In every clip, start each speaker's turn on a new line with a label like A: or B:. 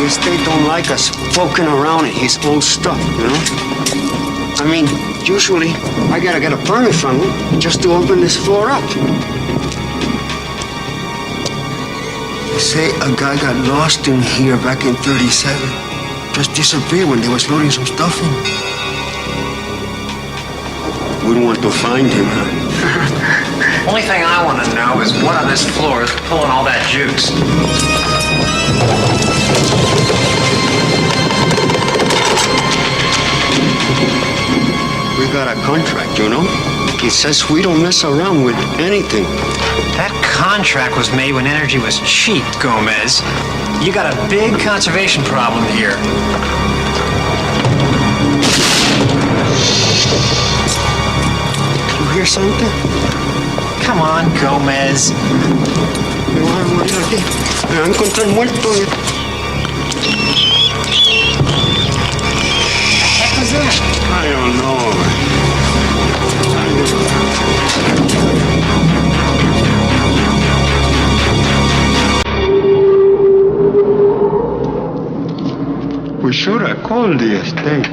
A: The state don't like us poking around in his old stuff, you know? I mean, usually I gotta get a permit from him just to open this floor up. They say a guy got lost in here back in 37. Just disappeared when they was loading some stuff in. Wouldn't want to find him, huh?
B: Only thing I want to know is what on this floor is pulling all that juice.
A: We got a contract, you know? It says we don't mess around with anything.
B: That contract was made when energy was cheap, Gomez. You got a big conservation problem here.
A: You hear something?
B: Come on, Gomez.
A: Me van a morir aquí. Me van a encontrar muerto.
B: What the heck was that?
A: I don't know. We should have called the estate.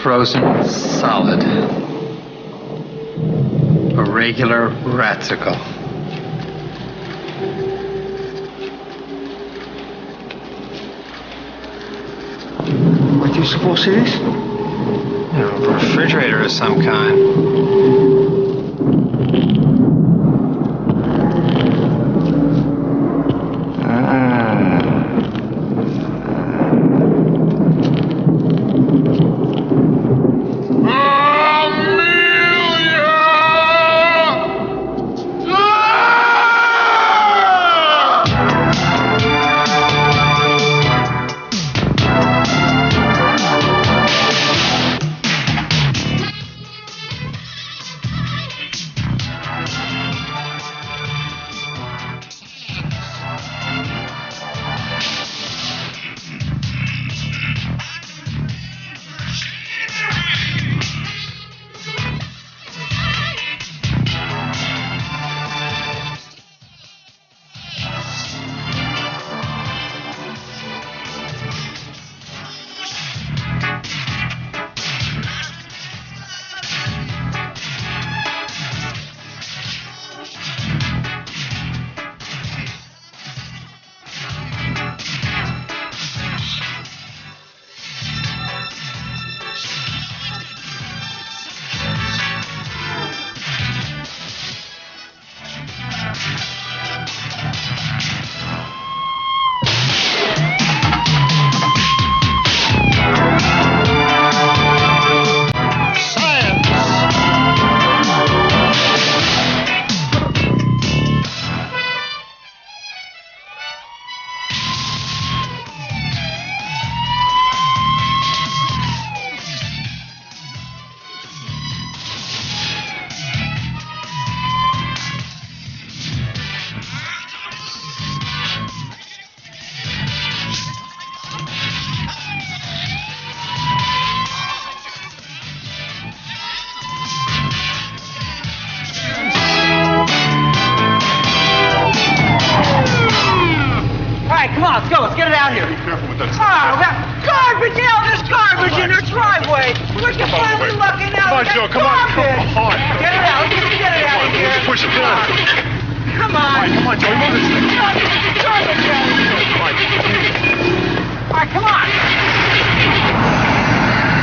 C: Frozen solid. A regular raticle.
A: What do you suppose it is?
B: You know, a refrigerator of some kind.
D: Let's go. Let's get it out here.
E: Be careful with that.
D: Oh, that garbage out. There's garbage in our driveway. We're just finally looking out.
E: Come on, Joe. Come on. Come on.
D: Get it out. Let's get it out of here.
E: Let's push it down.
D: Come on.
E: Come on, Joe. Move this thing.
D: Garbage out. All right, come on.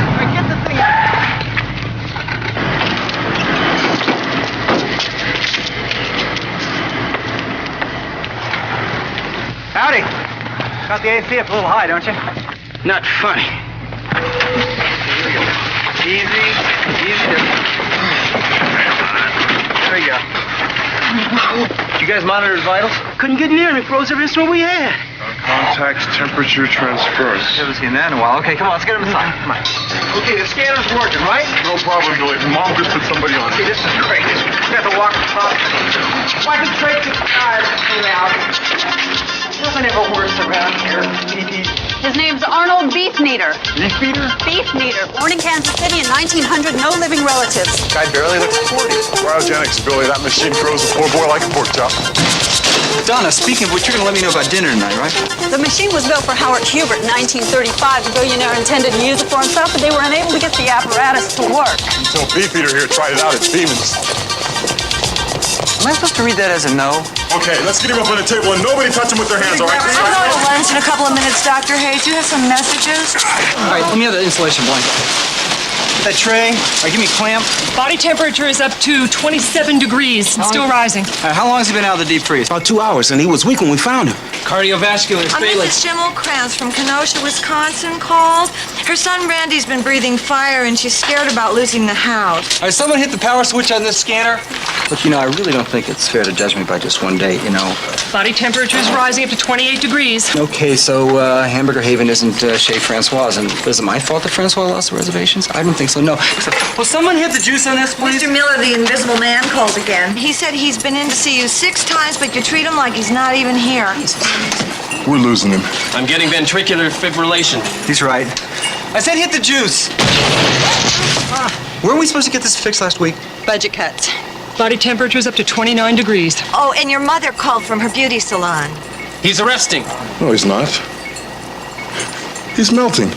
D: All right, get the thing out. Howdy. Got the AC up a little high, don't you?
A: Not funny.
D: Easy. There we go.
C: You guys monitor his vitals?
A: Couldn't get near him. It froze every instrument we had.
E: Contact temperature transference.
C: Haven't seen that in a while. Okay, come on, let's get him inside. Come on. Okay, the scanner's working, right?
E: No problem, Billy. Mom just put somebody on.
C: Okay, this is great. We got to walk the top.
D: Why the trade the cars out? Nothing ever works around here.
F: His name's Arnold Beefneater.
E: Beefeater?
F: Beefneater, born in Kansas City in 1900, no living relatives.
C: Guy barely looks 40.
E: Cryogenics, Billy. That machine froze the poor boy like a pork chop.
C: Donna, speaking of which, you're going to let me know about dinner tonight, right?
F: The machine was built for Howard Hubert in 1935. The billionaire intended to use it for himself, but they were unable to get the apparatus to work.
E: Until Beefeater here tried it out, it's demons.
C: Am I supposed to read that as a no?
E: Okay, let's get him up on the table and nobody touch him with their hands, all right?
D: I'll go to lunch in a couple of minutes, Dr. Hayes. You have some messages?
C: All right, let me have the insulation blanket. That tray. All right, give me a clamp.
G: Body temperature is up to 27 degrees and still rising.
C: How long has he been out of the deep freeze?
A: About 2 hours, and he was weak when we found him.
C: Cardiovascular
H: I'm
C: failure.
H: Mrs. Schimmelkranz from Kenosha, Wisconsin called. Her son Randy's been breathing fire and she's scared about losing the house.
C: All right, someone hit the power switch on this scanner. Look, I really don't think it's fair to judge me by just one day,
G: Body temperature is rising up to 28 degrees.
C: Okay, so Hamburger Haven isn't Chez Francois, and is it my fault that Francois lost the reservations? I don't think so, no. Will someone hit the juice on this, please?
H: Mr. Miller, the invisible man, called again. He said he's been in to see you 6 times, but you treat him like he's not even here.
E: We're losing him.
I: I'm getting ventricular fibrillation.
C: He's right. I said hit the juice. Weren't we supposed to get this fixed last week?
F: Budget cuts.
G: Body temperature is up to 29 degrees.
H: Oh, and your mother called from her beauty salon.
I: He's arresting.
E: No, he's not. He's melting.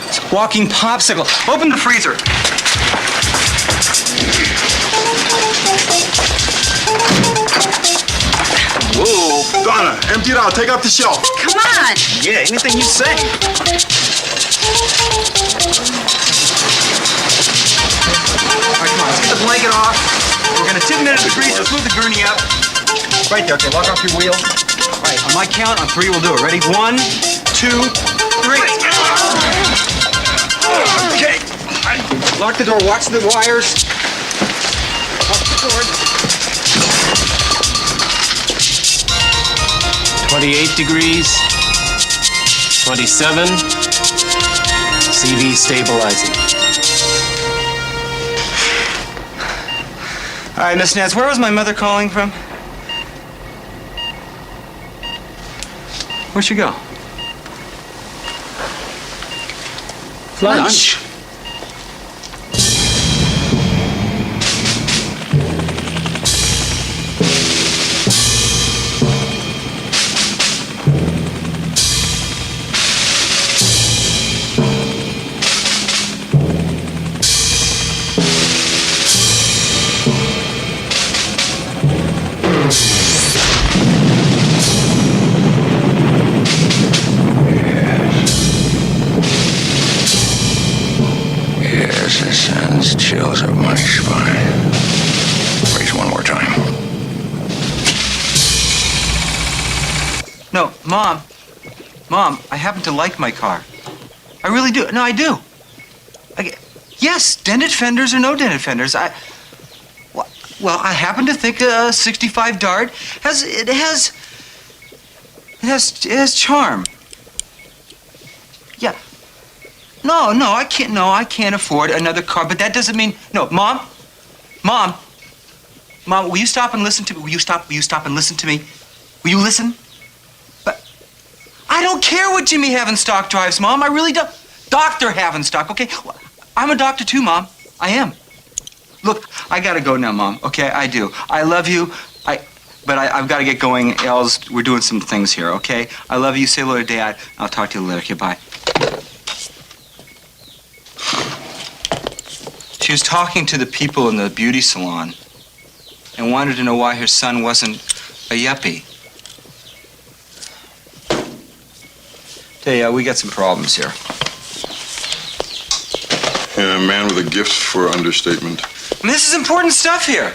C: It's a walking popsicle. Open the freezer.
E: Whoa. Donna, empty it out. Take out the shelf.
F: Come on!
C: Yeah, anything you say. All right, come on, let's get the blanket off. We're gonna tip it into the freezer, smooth the gurney up. Right there, okay, lock off your wheel. All right, on my count, on 3 we'll do it. Ready? 1, 2, 3. Okay. Lock the door, watch the wires. Lock the cord.
I: 28 degrees. 27. CV stabilizing.
C: All right, Miss Nance, where was my mother calling from? Where'd she go?
A: Lunch.
J: Yes, it sends chills up my spine. Raise one more time.
C: No, Mom. Mom, I happen to like my car. I really do. No, I do. Yes, dented fenders or no dented fenders. Well, I happen to think a 65 Dart has charm. Yeah. No, I can't. No, I can't afford another car. But that doesn't mean no, Mom. Will you stop and listen to me? Will you stop and listen to me? Will you listen? But I don't care what Jimmy Havenstock drives, Mom. I really don't. Dr. Havenstock, okay? I'm a doctor too, Mom. I am. Look, I gotta go now, Mom. Okay, I do. I love you. But I've got to get going. Els, we're doing some things here, okay? I love you. Say hello to Dad. I'll talk to you later. Okay, bye. She was talking to the people in the beauty salon and wanted to know why her son wasn't a yuppie. Tell you, we got some problems here.
E: And a man with a gift for understatement.
C: I mean, this is important stuff here.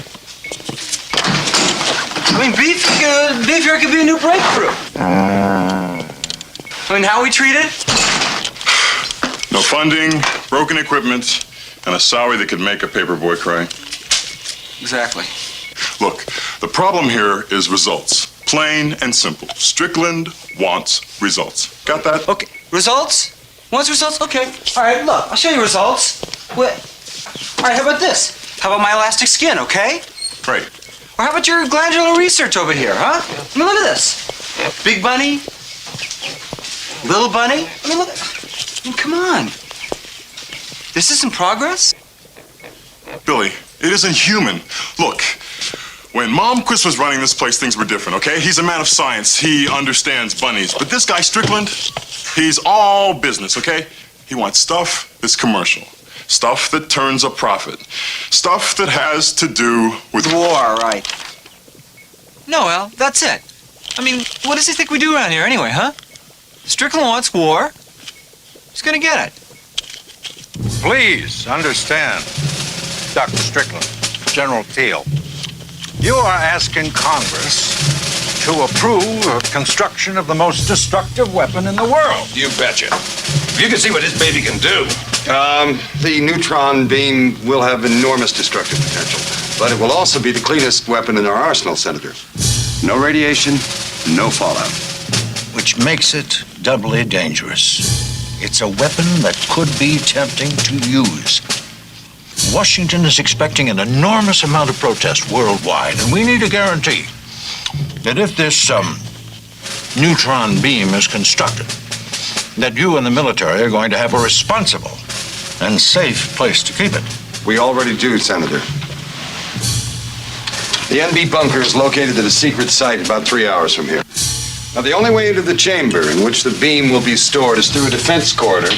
C: I mean, beef here could be a new breakthrough. I mean, how we treated?
E: No funding, broken equipment, and a salary that could make a paperboy cry.
C: Exactly.
E: Look, The problem here is results. Plain and simple. Strickland wants results. Got that?
C: Okay, results? Wants results? Okay. All right, look, I'll show you results. What? All right, how about this? How about my elastic skin, okay?
E: Great.
C: Or how about your glandular research over here, huh? I mean, look at this. Big bunny, little bunny. I mean, look at... I mean, come on. This isn't progress?
E: Billy, it isn't human. Look, when Momquist was running this place, things were different, okay? He's a man of science. He understands bunnies. But this guy, Strickland, he's all business, okay? He wants stuff that's commercial. Stuff that turns a profit. Stuff that has to do with
C: War, right. No, Al, that's it. I mean, what does he think we do around here anyway, huh? Strickland wants war. He's gonna get it.
K: Please understand, Dr. Strickland, General Teal, you are asking Congress to approve of construction of the most destructive weapon in the world.
J: You betcha. If you can see what this baby can do.
L: The neutron beam will have enormous destructive potential, but it will also be the cleanest weapon in our arsenal, Senator. No radiation, no fallout.
K: Which makes it doubly dangerous. It's a weapon that could be tempting to use. Washington is expecting an enormous amount of protest worldwide, and we need a guarantee that if this neutron beam is constructed, that you and the military are going to have a responsible and safe place to keep it.
L: We already do, Senator. The NB bunker is located at a secret site about 3 hours from here. Now, the only way into the chamber in which the beam will be stored is through a defense corridor,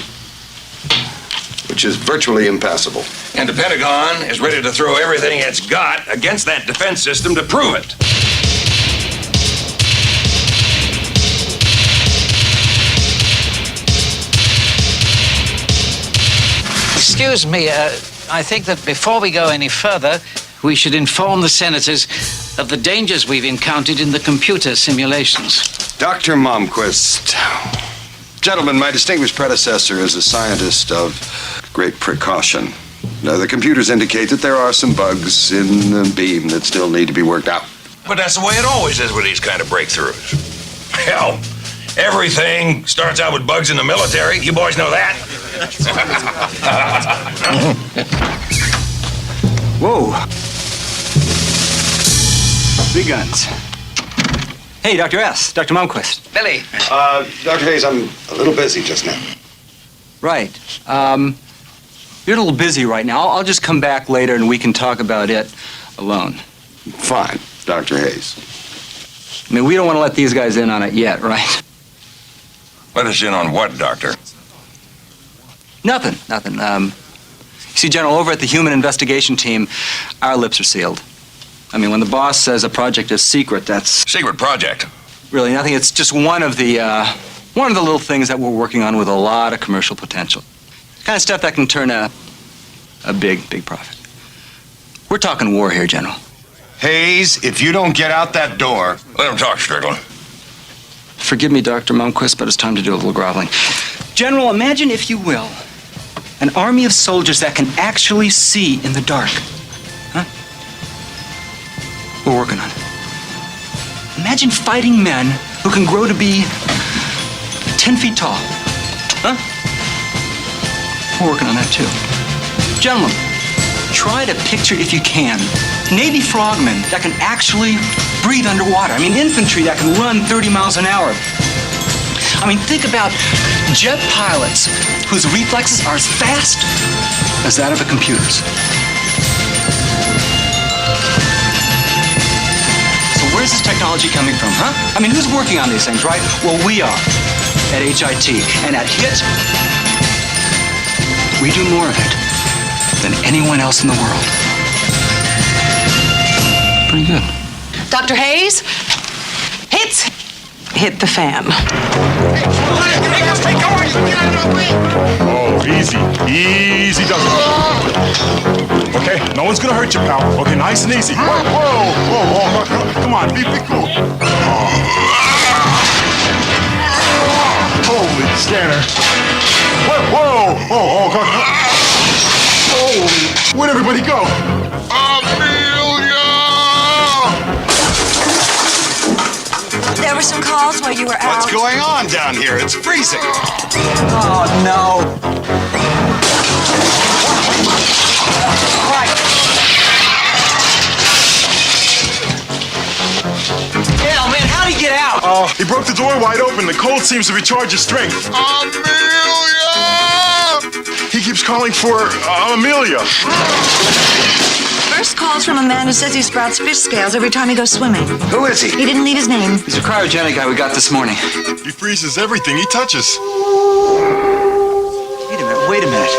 L: which is virtually impassable.
J: And the Pentagon is ready to throw everything it's got against that defense system to prove it.
M: Excuse me, I think that before we go any further, we should inform the senators of the dangers we've encountered in the computer simulations.
L: Dr. Momquist, gentlemen, my distinguished predecessor is a scientist of great precaution. Now, the computers indicate that there are some bugs in the beam that still need to be worked out.
J: But that's the way it always is with these kind of breakthroughs. Hell, everything starts out with bugs in the military. You boys know that?
C: Whoa. Big guns. Hey, Dr. S. Dr. Momquist.
M: Billy.
L: Dr. Hayes, I'm a little busy just now.
C: Right. You're a little busy right now. I'll just come back later and we can talk about it alone.
L: Fine, Dr. Hayes.
C: I mean, we don't want to let these guys in on it yet, right?
J: Let us in on what, Doctor?
C: Nothing. You see, General, over at the Human Investigation Team, our lips are sealed. I mean, when the boss says a project is secret, that's...
J: Secret project?
C: Really nothing. It's just one of the little things that we're working on with a lot of commercial potential. Kind of stuff that can turn a big profit. We're talking war here, General.
L: Hayes, if you don't get out that door...
J: Let him talk, Strickland.
C: Forgive me, Dr. Momquist, but it's time to do a little groveling. General, imagine, if you will, an army of soldiers that can actually see in the dark. Huh? We're working on it. Imagine fighting men who can grow to be 10 feet tall. Huh? We're working on that, too. Gentlemen, try to picture, if you can, Navy frogmen that can actually breathe underwater. I mean, infantry that can run 30 miles an hour. I mean, think about jet pilots whose reflexes are as fast as that of the computers. So where's this technology coming from, huh? I mean, who's working on these things, right? Well, we are at HIT. And at HIT, we do more of it than anyone else in the world. Pretty good.
F: Dr. Hayes, hit the fan.
E: Oh, easy. Easy does it. Okay, no one's gonna hurt you, pal. Okay, nice and easy. Whoa. Come on, be cool. Holy scanner. Whoa. Oh, God. Holy. Where'd everybody go? Amelia!
H: over some calls while you were out?
E: What's going on down here? It's freezing.
C: Oh, no. Right. Hell, man, how'd he get out?
E: Oh, he broke the door wide open. The cold seems to recharge his strength. Amelia! He keeps calling for Amelia.
H: First call's from a man who says he sprouts fish scales every time he goes swimming.
A: Who is he?
H: He didn't leave his name.
C: He's a cryogenic guy we got this morning.
E: He freezes everything he touches.
C: Wait a minute.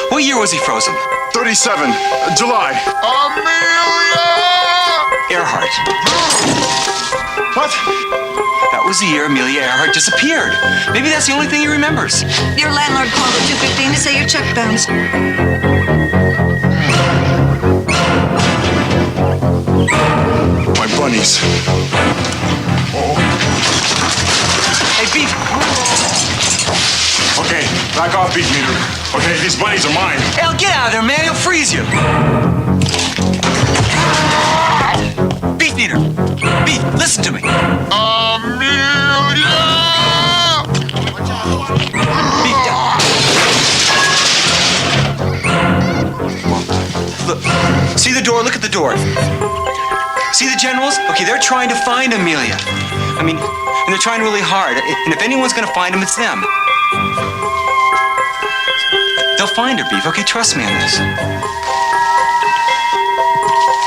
C: What year was he frozen?
E: 37, July. Amelia!
C: Earhart.
E: What?
C: That was the year Amelia Earhart disappeared. Maybe that's the only thing he remembers.
H: Your landlord called at 2:15 to say your check bounced.
E: My bunnies. Oh.
C: Hey, Beef.
E: Okay, back off, beef meter. Okay, these bunnies are mine.
C: Al, get out of there, man. He'll freeze you. Beef meter. Beef, listen to me.
E: Amelia!
C: Beef, down. Look, see the door? Look at the door. See the generals? Okay, they're trying to find Amelia. I mean, and they're trying really hard. And if anyone's gonna find him, it's them. They'll find her, Beef. Okay, trust me on this.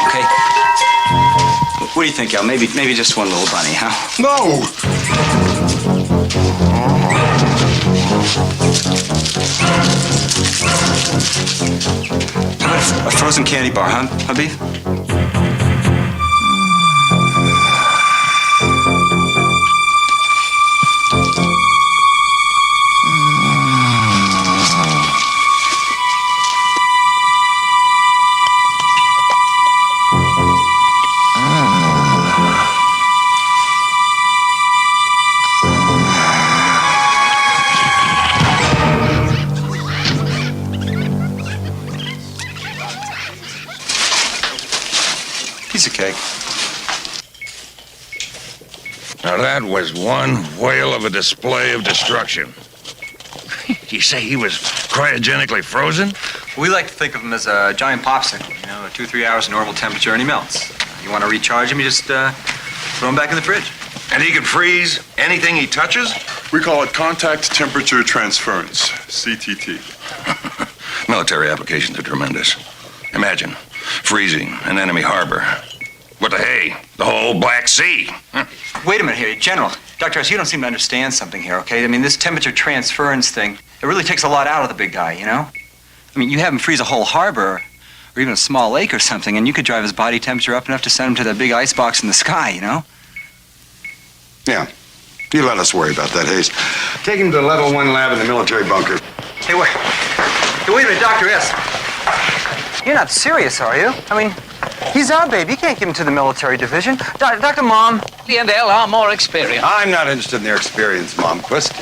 C: Okay. What do you think, Al? Maybe just one little bunny, huh?
E: No!
C: How about a frozen candy bar, huh, Beef? Piece of cake.
J: Now that was one whale of a display of destruction. You say he was cryogenically frozen?
C: We like to think of him as a giant popsicle. 2 or 3 hours of normal temperature and he melts. You want to recharge him, you just throw him back in the fridge.
J: And he can freeze anything he touches?
E: We call it contact temperature transference, CTT.
J: Military applications are tremendous. Imagine freezing an enemy harbor. What the hey? The whole Black Sea.
C: Wait a minute here, General. Dr. S, you don't seem to understand something here, okay? I mean, this temperature transference thing, it really takes a lot out of the big guy, you know? I mean, you have him freeze a whole harbor or even a small lake or something, and you could drive his body temperature up enough to send him to that big ice box in the sky, you know?
L: Yeah. You let us worry about that, Hayes. Take him to the level 1 lab in the military bunker.
C: Hey, wait a minute, Dr. S. You're not serious, are you? I mean, he's our baby. You can't give him to the military division. Dr. Mom.
M: The and L are more experienced.
L: I'm not interested in their experience, Momquist.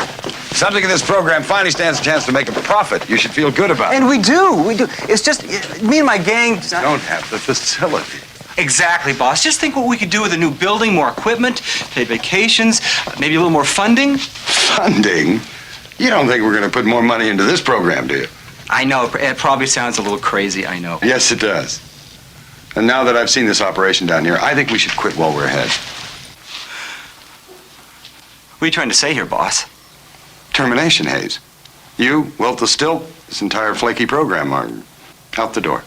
L: Something in this program finally stands a chance to make a profit. You should feel good about it.
C: And we do. It's just, me and my gang...
L: Don't have the facility.
C: Exactly, boss. Just think what we could do with a new building, more equipment, paid vacations, maybe a little more funding.
L: Funding? You don't think we're going to put more money into this program, do you?
C: I know. It probably sounds a little crazy, I know.
L: Yes, it does. And now that I've seen this operation down here, I think we should quit while we're ahead.
C: What are you trying to say here, boss?
L: Termination, Hayes. You, Wilt the Stilt, this entire flaky program are out the door.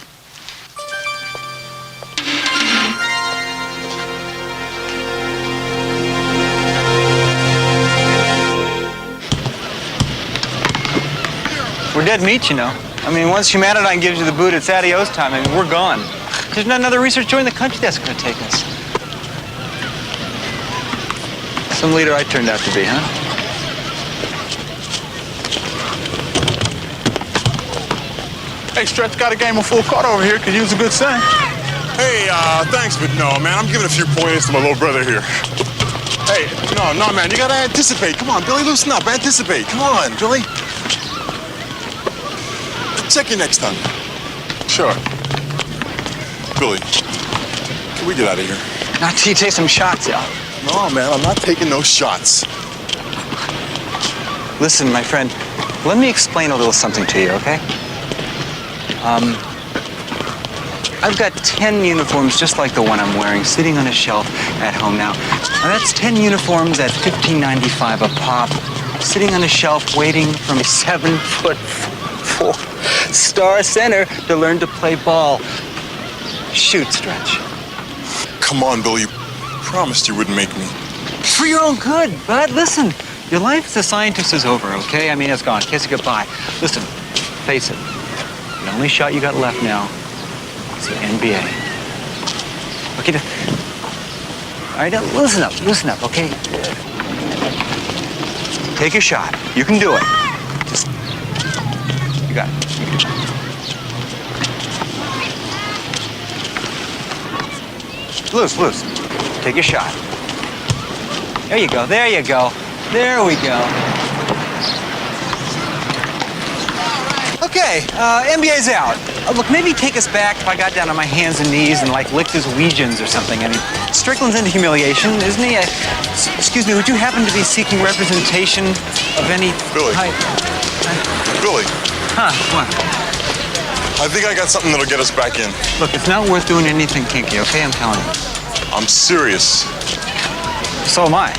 C: We're dead meat, you know. I mean, once Humanidine gives you the boot, it's adios time. I mean, we're gone. There's not another researcher in the country that's going to take us. Some leader I turned out to be, huh?
E: Hey, Stretch got a game of full court over here. Could use a good son. Hey, thanks, but no, man. I'm giving a few pointers to my little brother here. Hey, no, man. You gotta anticipate. Come on, Billy, loosen up. Anticipate. Come on, Billy. Check you next time. Sure. Billy, can we get out of here?
C: Not till you take some shots, Al.
E: No, man, I'm not taking no shots.
C: Listen, my friend, let me explain a little something to you, okay? I've got 10 uniforms just like the one I'm wearing sitting on a shelf at home now. And that's 10 uniforms at $15.95 a pop, sitting on a shelf waiting for my 7'4" star center to learn to play ball. Shoot, Stretch.
E: Come on, Billy. You promised you wouldn't make me.
C: For your own good, bud. Listen, your life as a scientist is over, okay? I mean, it's gone. Kiss it goodbye. Listen, face it. The only shot you got left now is the NBA. Okay, all right, now listen up, okay? Take your shot. You can do it. Just, you got it. You can do it. Loose. Take your shot. There you go. There we go. Okay, NBA's out. Look, maybe take us back if I got down on my hands and knees and like licked his Ouijans or something. I mean, Strickland's into humiliation, isn't he? Excuse me, would you happen to be seeking representation of any
E: Billy.
C: type?
E: Billy.
C: Huh, what?
E: I think I got something that'll get us back in.
C: Look, it's not worth doing anything kinky, okay? I'm telling you.
E: I'm serious.
C: So am I.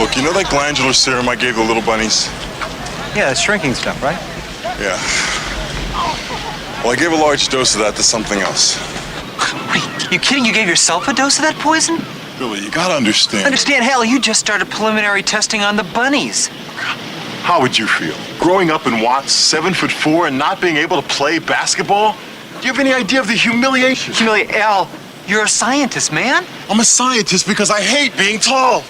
E: Look, you know that glandular serum I gave the little bunnies?
C: Yeah, that's shrinking stuff, right?
E: Yeah. Well, I gave a large dose of that to something else.
C: You kidding? You gave yourself a dose of that poison?
E: Billy, you gotta understand.
C: Understand? Hell, you just started preliminary testing on the bunnies.
E: How would you feel? Growing up in Watts, 7'4", and not being able to play basketball? Do you have any idea of the humiliation?
C: Al, you're a scientist, man.
E: I'm a scientist because I hate being tall.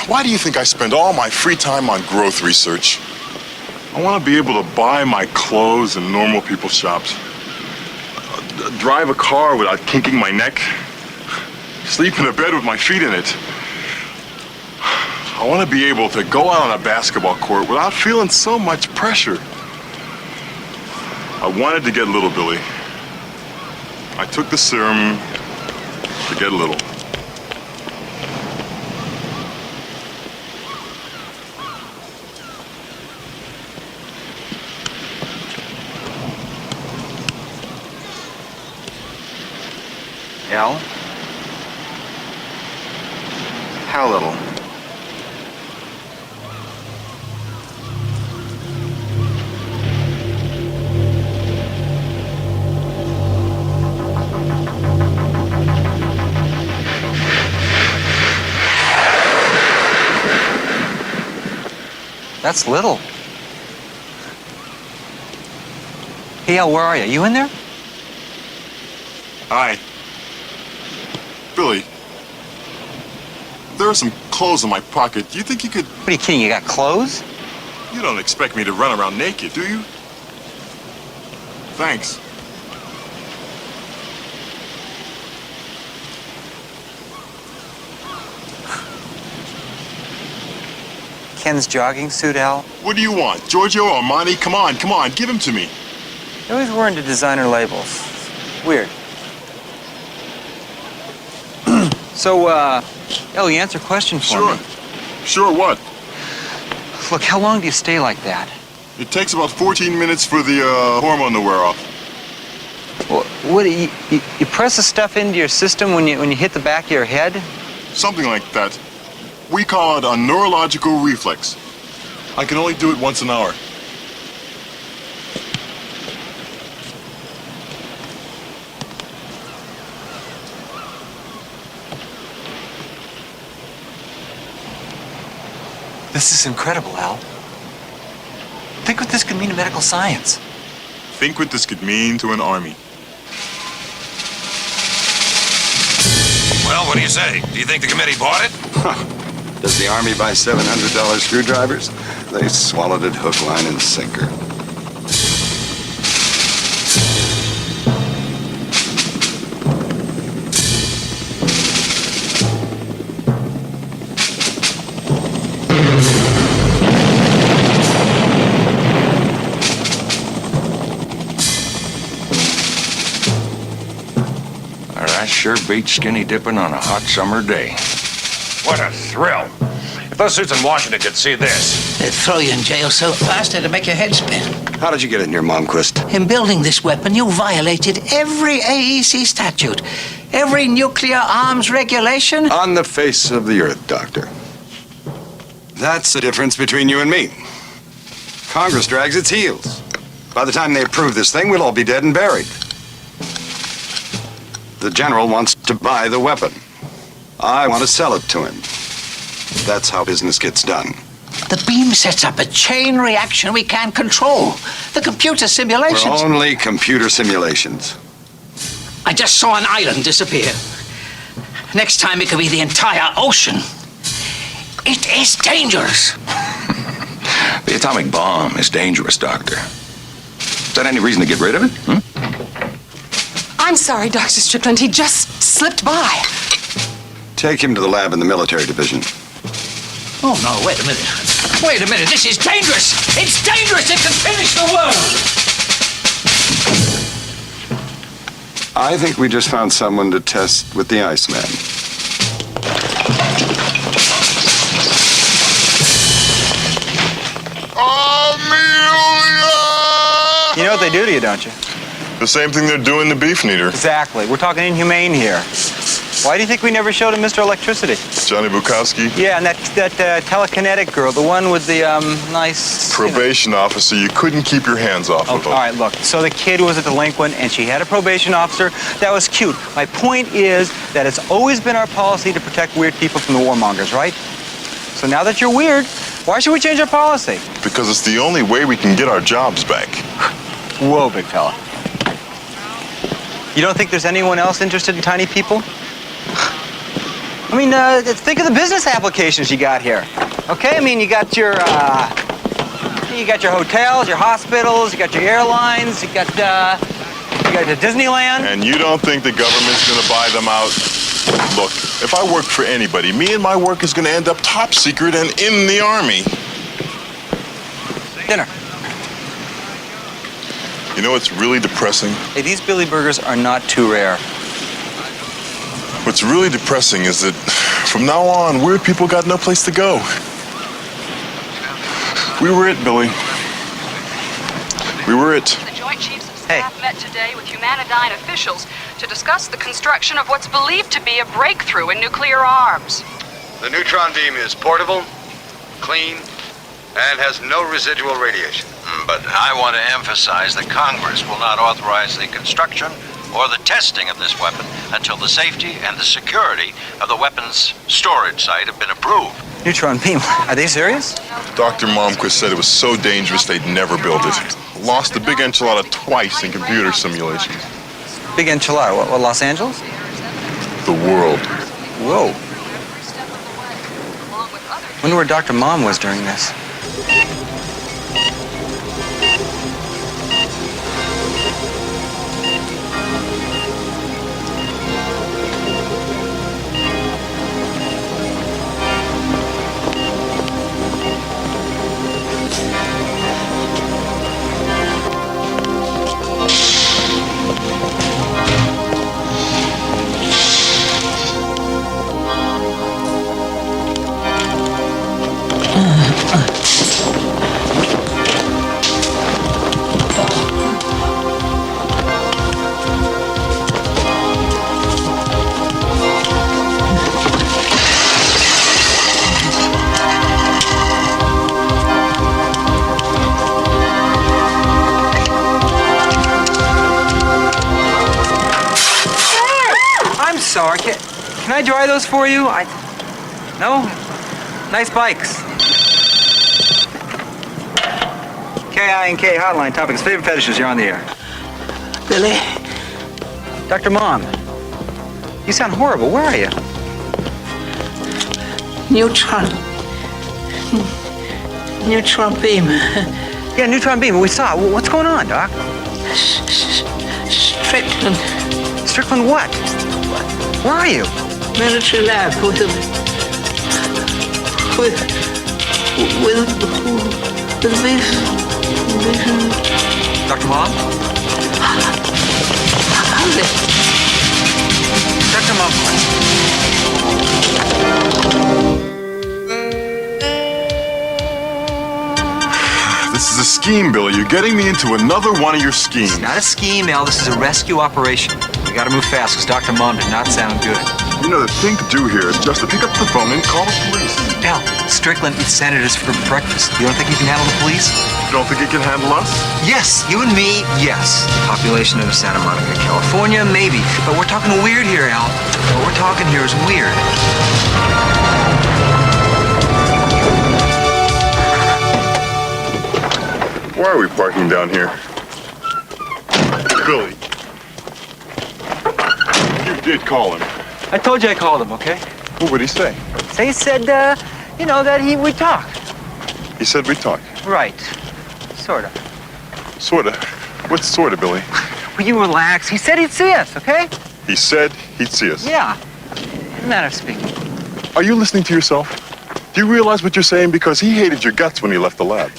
E: Why do you think I spend all my free time on growth research? I want to be able to buy my clothes in normal people's shops. Drive a car without kinking my neck. Sleep in a bed with my feet in it. I want to be able to go out on a basketball court without feeling so much pressure. I wanted to get little, Billy. I took the serum to get little.
C: Al? How little? That's little. Hey, Al, where are you? You in there?
E: Hi. Billy, there are some clothes in my pocket. Do you think you could...
C: What are you kidding? You got clothes?
E: You don't expect me to run around naked, do you? Thanks.
C: Ken's jogging suit, Al?
E: What do you want? Giorgio Armani? Come on, give him to me.
C: He always wore into designer labels. Weird. So, El, you answer a question for me.
E: Sure, what?
C: Look, how long do you stay like that?
E: It takes about 14 minutes for the hormone to wear off.
C: Well, what, you press the stuff into your system when you hit the back of your head?
E: Something like that. We call it a neurological reflex. I can only do it once an hour.
C: This is incredible, Al. Think what this could mean to medical science.
E: Think what this could mean to an army.
J: Well, what do you say? Do you think the committee bought it?
L: Does the Army buy $700 screwdrivers? They swallowed it hook, line, and sinker. Sure
J: feet skinny dipping on a hot summer day. What a thrill. If those suits in Washington could see this.
M: They'd throw you in jail so fast it'd make your head spin.
L: How did you get it in here, Malmquist?
M: In building this weapon, you violated every AEC statute, every nuclear arms regulation.
L: On the face of the earth, Doctor. That's the difference between you and me. Congress drags its heels. By the time they approve this thing, we'll all be dead and buried. The general wants to buy the weapon. I want to sell it to him. That's how business gets done.
M: The beam sets up a chain reaction we can't control. The computer simulations.
L: We're only computer simulations.
M: I just saw an island disappear. Next time it could be the entire ocean. It is dangerous.
J: The atomic bomb is dangerous, Doctor. Is that any reason to get rid of it?
D: I'm sorry, Dr. Strickland. He just slipped by.
L: Take him to the lab in the military division.
M: Oh, no, wait a minute. Wait a minute, this is dangerous! It's dangerous! It can finish the world!
L: I think we just found someone to test with the Iceman.
C: You know what they do to you, don't you?
E: The same thing they're doing to Beef Neater.
C: Exactly. We're talking inhumane here. Why do you think we never showed him Mr. Electricity?
E: Johnny Bukowski.
C: Yeah, and that telekinetic girl, the one with the nice...
E: Probation officer, you couldn't keep your hands off of him.
C: All right, look. So the kid was a delinquent, and she had a probation officer. That was cute. My point is that it's always been our policy to protect weird people from the warmongers, right? So now that you're weird, why should we change our policy?
E: Because it's the only way we can get our jobs back.
C: Whoa, big fella. You don't think there's anyone else interested in tiny people? I mean, think of the business applications you got here. Okay, I mean, you got your hotels, your hospitals, you got your airlines, you got the Disneyland.
E: And you don't think the government's going to buy them out? Look, if I work for anybody, me and my work is going to end up top secret and in the Army.
C: Dinner.
E: You know what's really depressing?
C: Hey, these Billy Burgers are not too rare.
E: What's really depressing is that from now on, weird people got no place to go. We were it, Billy. We were it.
N: The Joint Chiefs of Staff met today with Humanidyne officials to discuss the construction of what's believed to be a breakthrough in nuclear arms.
L: The neutron beam is portable, clean, and has no residual radiation.
K: But I want to emphasize that Congress will not authorize the construction or the testing of this weapon until the safety and the security of the weapon's storage site have been approved.
C: Neutron beam, are they serious?
E: Dr. Malmquist said it was so dangerous they'd never build it. Lost the big enchilada twice in computer simulations.
C: Big enchilada, what, Los Angeles?
E: The world.
C: Whoa. Wonder where Dr. Mom was during this. Sorry, can I dry those for you? No? Nice bikes. K-I&K hotline, topics, favorite fetishes, you're on the air.
M: Billy?
C: Dr. Mom, you sound horrible, where are you?
M: Neutron beam.
C: Yeah, neutron beam, we saw it. What's going on, Doc?
M: Strickland.
C: Strickland what? Where are you?
M: Military lab with
C: Dr. Mom? Dr. Mumford.
E: This is a scheme, Billy. You're getting me into another one of your schemes.
C: It's not a scheme, Al. This is a rescue operation. We gotta move fast, because Dr. Mom did not sound good.
E: You know, the thing to do here is just to pick up the phone and call the police.
C: Al, Strickland eats senators for breakfast. You don't think he can handle the police?
E: You don't think he can handle us?
C: Yes, you and me, yes. Population of Santa Monica, California, maybe. But we're talking weird here, Al. What we're talking here is weird.
E: Why are we parking down here? Billy. You did call him.
C: I told you I called him, okay?
E: What would he say?
C: So he said, you know, that we'd talk.
E: He said we'd talk.
C: Right. Sorta.
E: Sorta? What's sorta, Billy?
C: Will you relax? He said he'd see us, okay?
E: He said he'd see us.
C: Yeah. In a manner of speaking.
E: Are you listening to yourself? Do you realize what you're saying? Because he hated your guts when he left the lab.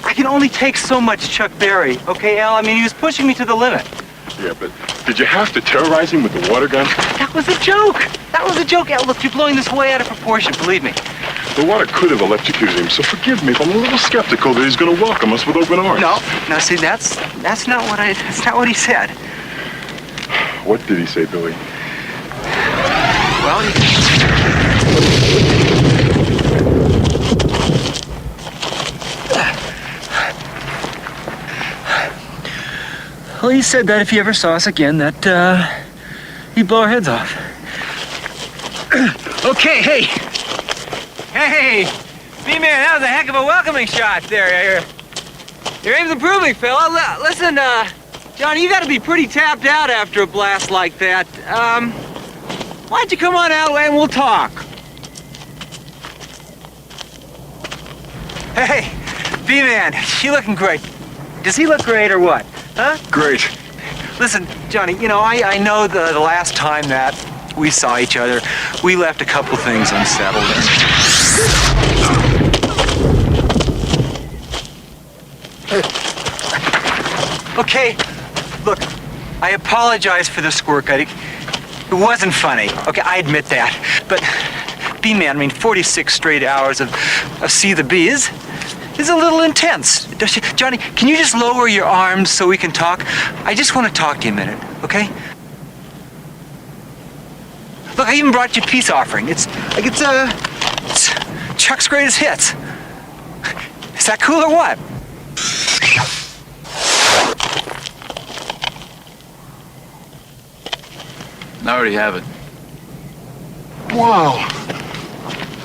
C: I can only take so much Chuck Berry, okay, Al? I mean, he was pushing me to the limit.
E: Yeah, but did you have to terrorize him with the water gun?
C: That was a joke. That was a joke, Al. Look, you're blowing this way out of proportion, believe me.
E: The water could have electrocuted him, so forgive me if I'm a little skeptical that he's going to welcome us with open arms.
C: No, see, that's not what he said.
E: What did he say, Billy?
C: Well, Well, he said that if he ever saw us again, that, he'd blow our heads off. Okay, hey! Hey! B-Man, that was a heck of a welcoming shot there. Your aim's improving, fella. Listen, Johnny, you gotta be pretty tapped out after a blast like that. Why don't you come on out and we'll talk? Hey, B-Man, you looking great. Does he look great or what? Huh?
E: Great.
C: Listen, Johnny, you know, I know the last time that we saw each other, we left a couple things unsettled. Okay, look, I apologize for the squirt. It wasn't funny. Okay, I admit that. But, B-Man, I mean, 46 straight hours of See the Bee is a little intense. Johnny, can you just lower your arms so we can talk? I just want to talk to you a minute, okay? Look, I even brought you a peace offering. It's Chuck's greatest hits. Is that cool or what?
O: I already have it.
E: Wow.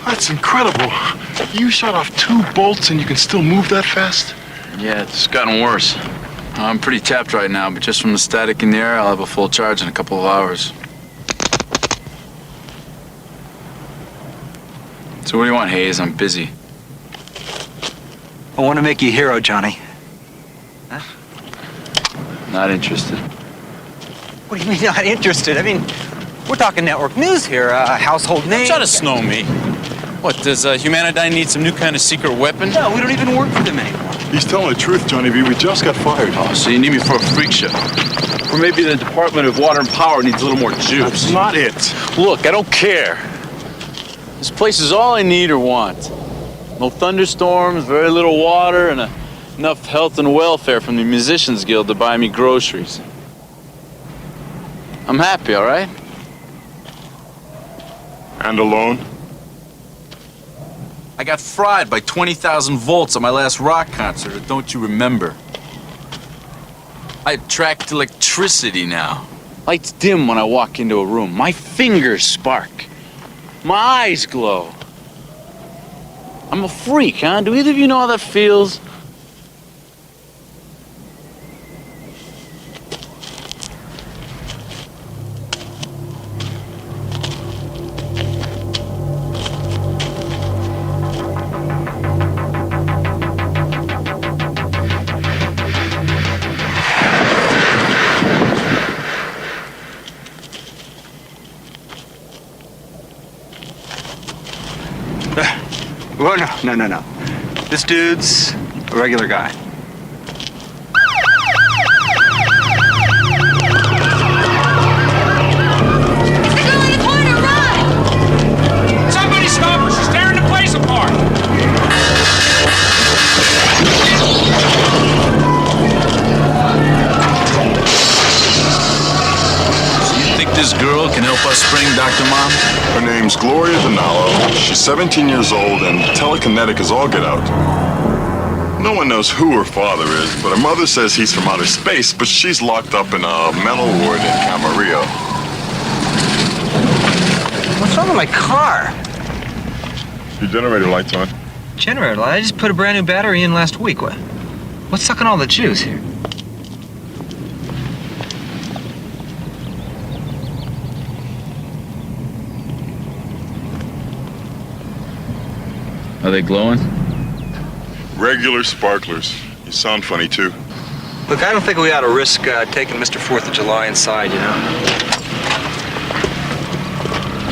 E: That's incredible. You shot off 2 bolts and you can still move that fast?
O: Yeah, it's gotten worse. I'm pretty tapped right now, but just from the static in the air, I'll have a full charge in a couple of hours. So what do you want, Hayes? I'm busy.
C: I want to make you a hero, Johnny. Huh?
O: Not interested.
C: What do you mean not interested? I mean, we're talking network news here, household name.
O: Don't try to snow me. What, does Humanityne need some new kind of secret weapon?
C: No, we don't even work for them anymore.
E: He's telling the truth, Johnny B. We just got fired.
O: Oh, so you need me for a freak show? Or maybe the Department of Water and Power needs a little more juice.
E: That's not it.
O: Look, I don't care. This place is all I need or want. No thunderstorms, very little water, and enough health and welfare from the Musicians Guild to buy me groceries. I'm happy, all right?
E: And alone?
O: I got fried by 20,000 volts at my last rock concert, or don't you remember? I attract electricity now. Lights dim when I walk into a room. My fingers spark. My eyes glow. I'm a freak, huh? Do either of you know how that feels?
C: Well, no. This dude's a regular guy.
O: name, Dr. Mom?
E: Her name's Gloria Donalo. She's 17 years old and telekinetic as all get out. No one knows who her father is, but her mother says he's from outer space, but she's locked up in a mental ward in Camarillo.
B: What's wrong with my car?
E: Your generator light's on.
B: Generator light? I just put a brand new battery in last week. What's sucking all the juice here?
O: Are they glowing?
E: Regular sparklers. You sound funny, too.
C: Look, I don't think we ought to risk taking Mr. 4th of July inside, you know.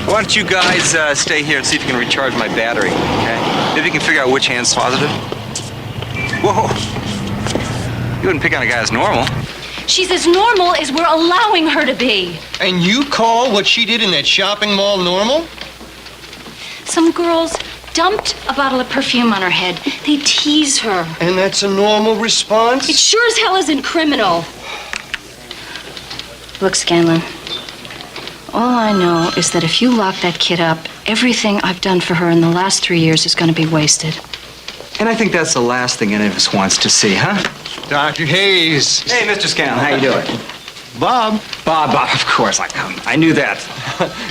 C: Why don't you guys stay here and see if you can recharge my battery, okay? Maybe you can figure out which hand's positive. Whoa! You wouldn't pick on a guy as normal.
P: She's as normal as we're allowing her to be.
A: And you call what she did in that shopping mall normal?
P: Some girls dumped a bottle of perfume on her head. They tease her.
A: And that's a normal response?
P: It sure as hell isn't criminal. Look, Scanlon, all I know is that if you lock that kid up, everything I've done for her in the last 3 years is going to be wasted.
C: And I think that's the last thing any of us wants to see, huh?
A: Dr. Hayes.
C: Hey, Mr. Scanlon, how you doing?
A: Bob.
C: Bob, of course. I knew that.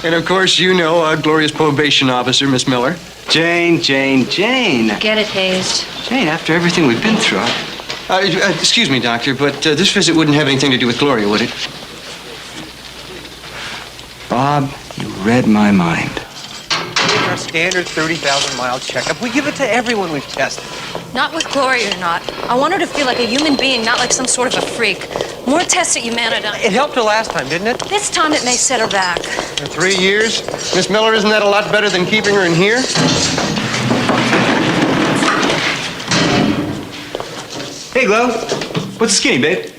A: And of course, you know Gloria's probation officer, Miss Miller.
C: Jane.
P: Get it, Hayes.
C: Jane, after everything we've been through,
A: Excuse me, Doctor, but this visit wouldn't have anything to do with Gloria, would it?
C: Bob, you read my mind.
B: Our standard 30,000-mile checkup. We give it to everyone we've tested.
F: Not with Gloria or not. I want her to feel like a human being, not like some sort of a freak. More tests at Humanidine.
B: It helped her last time, didn't it?
F: This time it may set her back.
A: For 3 years? Miss Miller, isn't that a lot better than keeping her in here?
C: Hey, Glow. What's the skinny, babe?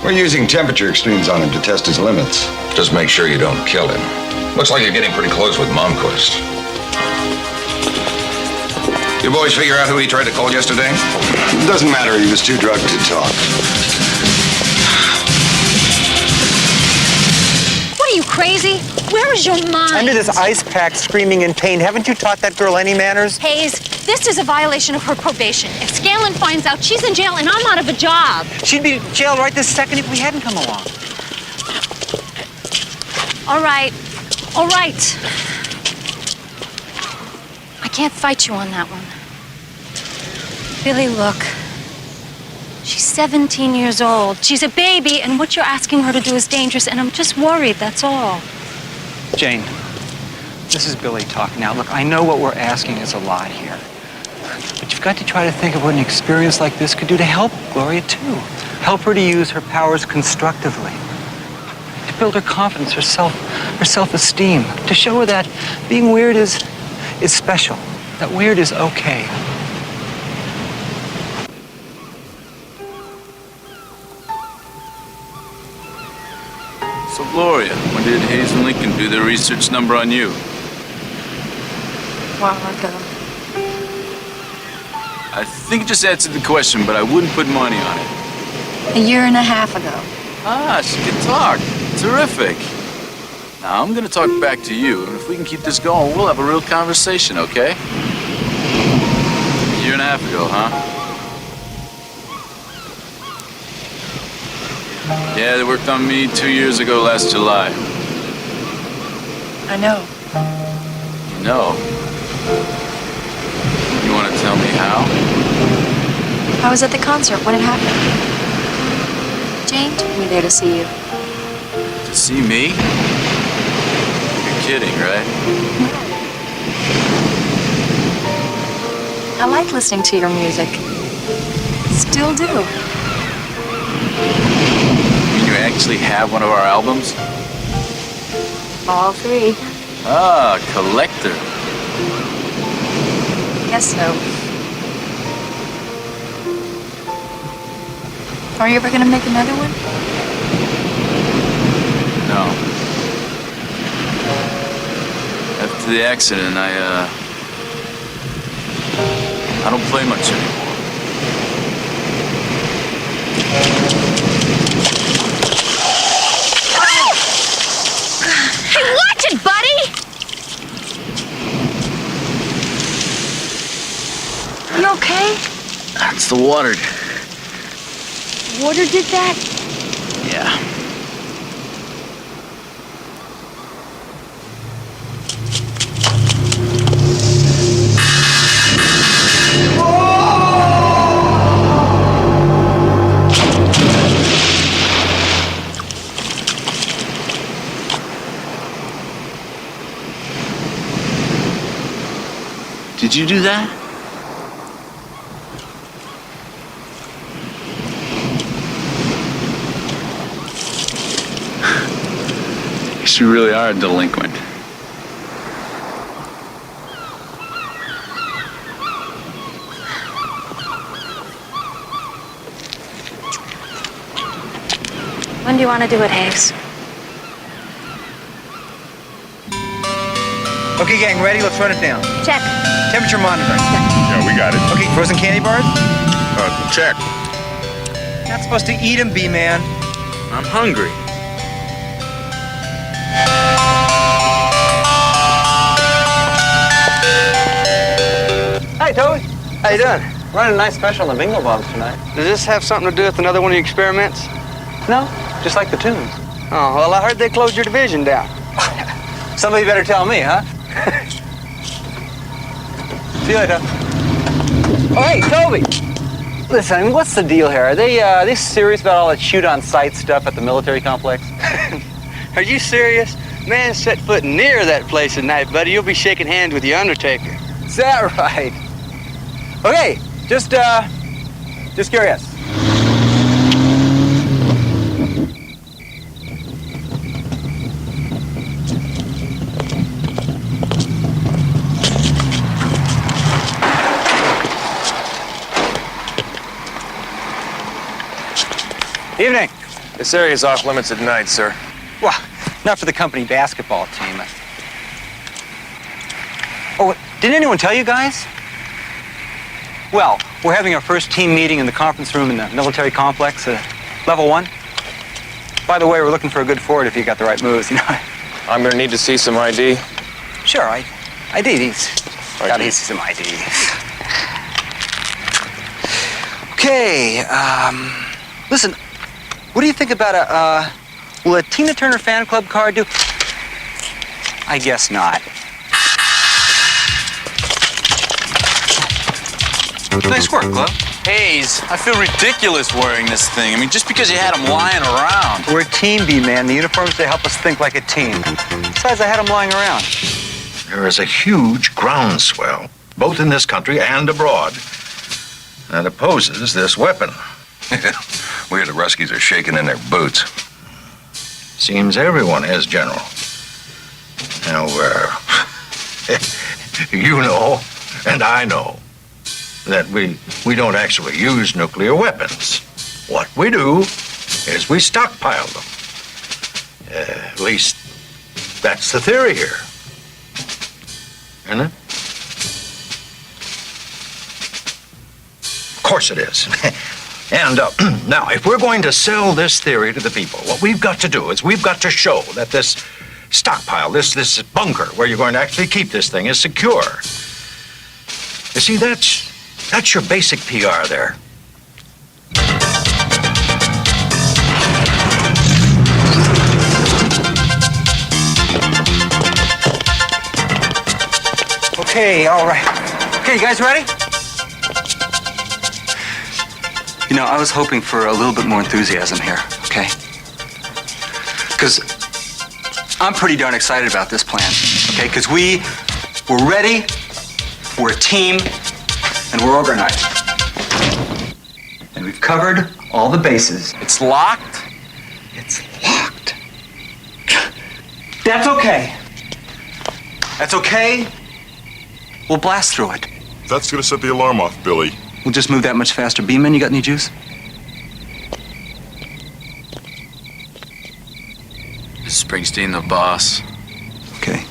L: We're using temperature extremes on him to test his limits.
J: Just make sure you don't kill him. Looks like you're getting pretty close with Momquist. You boys figure out who he tried to call yesterday?
L: Doesn't matter, he was too drugged to talk.
F: What are you, crazy? Where is your mind?
B: Under this ice pack screaming in pain, haven't you taught that girl any manners?
F: Hayes, this is a violation of her probation. If Scanlon finds out, she's in jail and I'm out of a job.
B: She'd be jailed right this second if we hadn't come along.
F: All right. I can't fight you on that one. Billy, look. She's 17 years old. She's a baby, and what you're asking her to do is dangerous, and I'm just worried, that's all.
C: Jane, this is Billy talking now. Look, I know what we're asking is a lot here. But you've got to try to think of what an experience like this could do to help Gloria, too. Help her to use her powers constructively. To build her confidence, her self-esteem. To show her that being weird is special. That weird is okay.
O: So, Gloria, when did Hayes and Lincoln do their research number on you?
F: While ago.
O: I think it just answered the question, but I wouldn't put money on it.
F: 1.5 years ago.
O: Ah, she can talk. Terrific. Now, I'm gonna talk back to you, and if we can keep this going, we'll have a real conversation, okay? 1.5 years ago, huh? Yeah, they worked on me 2 years ago last July.
F: I know.
O: You know? You want to tell me how?
F: I was at the concert when it happened. Jane took me there to see you.
O: To see me? You're kidding, right?
F: I like listening to your music. Still do.
O: You actually have one of our albums?
F: All 3.
O: Ah, collector.
F: Guess so. Are you ever gonna make another one?
O: No. After after the accident, I don't play much anymore.
F: Hey, watch it, buddy! You okay?
O: That's the water.
F: Water did that?
O: Yeah. Did you do that? You really are a delinquent.
F: When do you want to do it, Hayes?
C: Okay, gang, ready? Let's run it down.
F: Check.
C: Temperature monitoring.
E: Yeah, we got it.
C: Okay, frozen candy bars?
E: Check.
C: Not supposed to eat them, B-man.
O: I'm hungry.
Q: Hi, Toby. How you doing? Running a nice special on the bingo balls tonight. Does this have something to do with another one of your experiments? No, just like the tunes. Oh, well, I heard they closed your division down. Somebody better tell me, huh? See you later. Oh, hey, Toby. Listen, I mean, what's the deal here? Are they serious about all that shoot-on-sight stuff at the military complex? Are you serious? Man, set foot near that place tonight, buddy. You'll be shaking hands with the Undertaker. Is that right? Okay, just curious. Evening.
I: This area is off limits at night, sir.
Q: Well, not for the company basketball team. Oh, didn't anyone tell you guys? Well, we're having our first team meeting in the conference room in the military complex, level 1. By the way, we're looking for a good forward if you got the right moves, you know.
I: I'm gonna need to see some ID.
Q: Sure, IDs. Gotta see some IDs. Okay, listen, what do you think about will a Tina Turner fan club card do? I guess not.
C: Nice work, Glove.
O: Hayes, I feel ridiculous wearing this thing. I mean, just because you had them lying around.
Q: We're a team, B-man. The uniforms, they help us think like a team. Besides, I had them lying around.
K: There is a huge groundswell, both in this country and abroad, that opposes this weapon.
J: We hear the Ruskies are shaking in their boots.
K: Seems everyone is, General. Now, you know, and I know, that we don't actually use nuclear weapons. What we do is we stockpile them. At least, that's the theory here. Isn't it? Of course it is. And now, if we're going to sell this theory to the people, what we've got to do is we've got to show that this stockpile, this bunker where you're going to actually keep this thing is secure. You see, that's your basic PR there.
Q: Okay, all right. Okay, you guys ready? You know, I was hoping for a little bit more enthusiasm here, okay? Because I'm pretty darn excited about this plan, okay? Because we're ready, we're a team, and we're organized. And we've covered all the bases.
O: It's locked?
Q: It's locked. That's okay. That's okay. We'll blast through it.
E: That's gonna set the alarm off, Billy.
Q: We'll just move that much faster. Beeman, you got any juice?
O: Springsteen, the boss.
Q: Okay.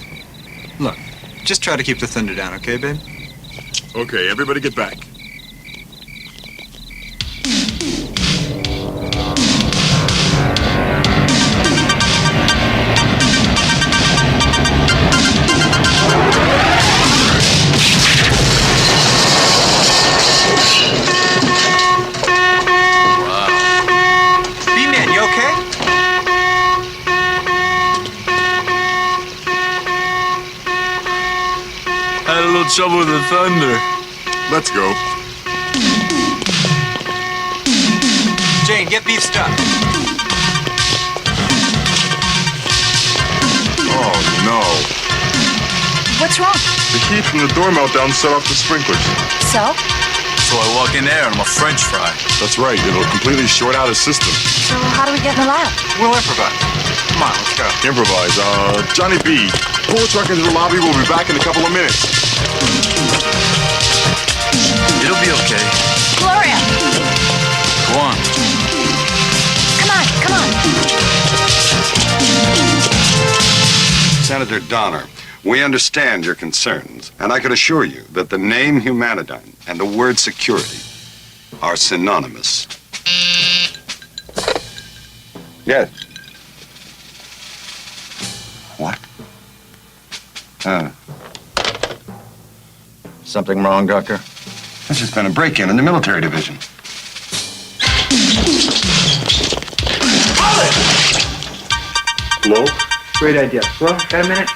Q: Look,
C: Just try to keep the thunder down, okay, babe?
E: Okay, everybody get back.
C: B-Man, you okay?
E: Had a little trouble with the thunder. Let's go.
C: Jane, get beef stuff.
E: Oh, no.
F: What's wrong?
E: The heat from the door meltdown set off the sprinklers.
F: So?
O: So I walk in there and I'm a French fry.
E: That's right. It'll completely short out his system.
F: So how do we get in the lab?
C: We'll improvise. Come on, let's go.
E: Improvise. Johnny B, pull the truck into the lobby. We'll be back in a couple of minutes.
O: It'll be okay.
F: Gloria!
O: Go on.
F: Come on, come on.
L: Senator Donner, we understand your concerns, and I can assure you that the name Humanityne and the word security are synonymous. Yes. What?
K: Something wrong, Doctor?
L: There's just been a break-in the military division.
E: Hello?
Q: Great idea. Well, got a minute?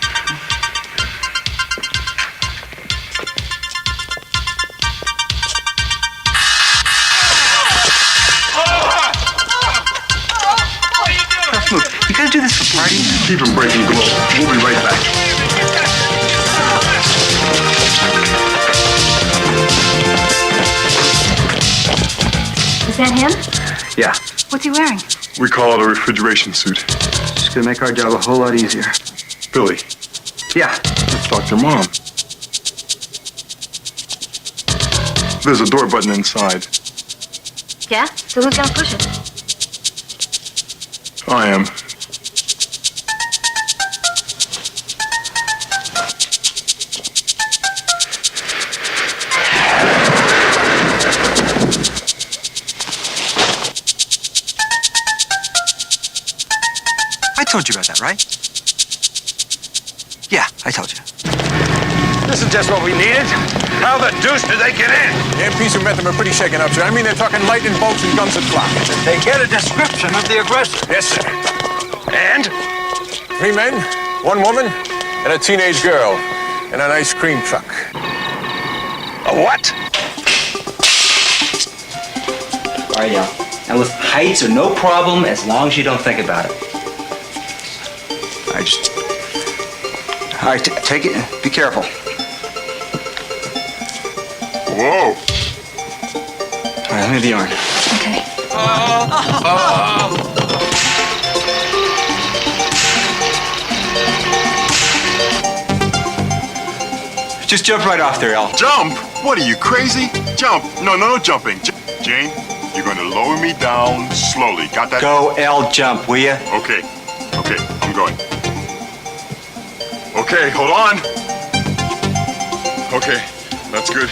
C: You gotta do this for party?
E: Keep him breaking glow. We'll be right back.
F: Is that him?
C: Yeah.
F: What's he wearing?
E: We call it a refrigeration suit.
C: It's gonna make our job a whole lot easier.
E: Billy,
C: Yeah.
E: let's talk to Mom. There's a door button inside.
F: Yeah? So who's gonna push it?
E: I am.
C: I told you about that, right? Yeah, I told you.
J: This is just what we needed. How the deuce did they get in?
I: The MPs who met them are pretty shaken up, sir. I mean, they're talking lightning bolts and guns at clock.
M: They get a description of the aggressor.
I: Yes, sir.
J: And?
I: 3 men, 1 woman, and a teenage girl in an ice cream truck.
J: A what?
Q: All right, y'all. Now listen, heights are no problem as long as you don't think about it.
C: All right, take it. Be careful.
E: Whoa.
C: All right, let me have the yarn.
F: Okay.
C: Just jump right off there, Al.
E: Jump? What are you, crazy? Jump. No jumping. Jane, you're going to lower me down slowly. Got that?
C: Go, Al, jump, will ya?
E: Okay, I'm going. Okay, hold on. Okay, that's good.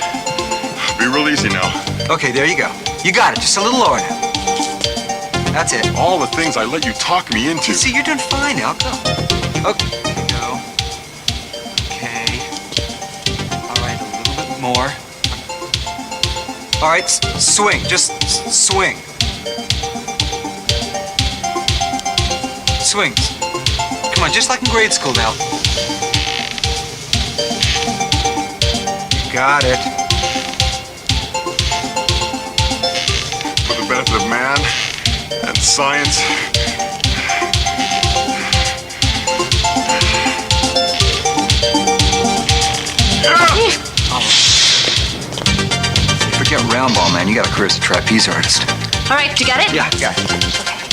E: Be real easy now.
C: Okay, there you go. You got it. Just a little lower now. That's it.
E: All the things I let you talk me into.
C: See, you're doing fine now. Go. Okay, there you go. Okay. All right, a little bit more. All right, swing. Just swing. Swing. Come on, just like in grade school now. You got it.
E: For the benefit of man and science.
C: Forget round ball, man. You got a career as a trapeze artist.
F: All right, you got it?
C: Yeah.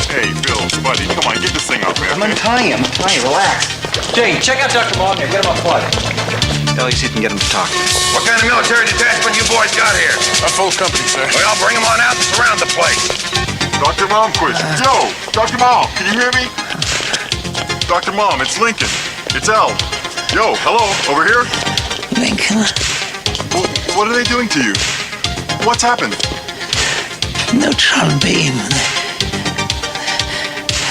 E: Hey, Bill, buddy, come on, get this thing up, man.
C: I'm untying him. Relax. Jane, check out Dr. Malone here. Get him unplugged. Ellie, see if you can get him to talk.
J: What kind of military detachment you boys got here?
I: A full company, sir.
J: Well, bring them on out and surround the place.
E: Dr. Malmquist. Yo, Dr. Malm, can you hear me? Dr. Malm, it's Lincoln. It's L. Yo, hello, over here?
R: Lincoln.
E: What are they doing to you? What's happened?
R: Neutron beam.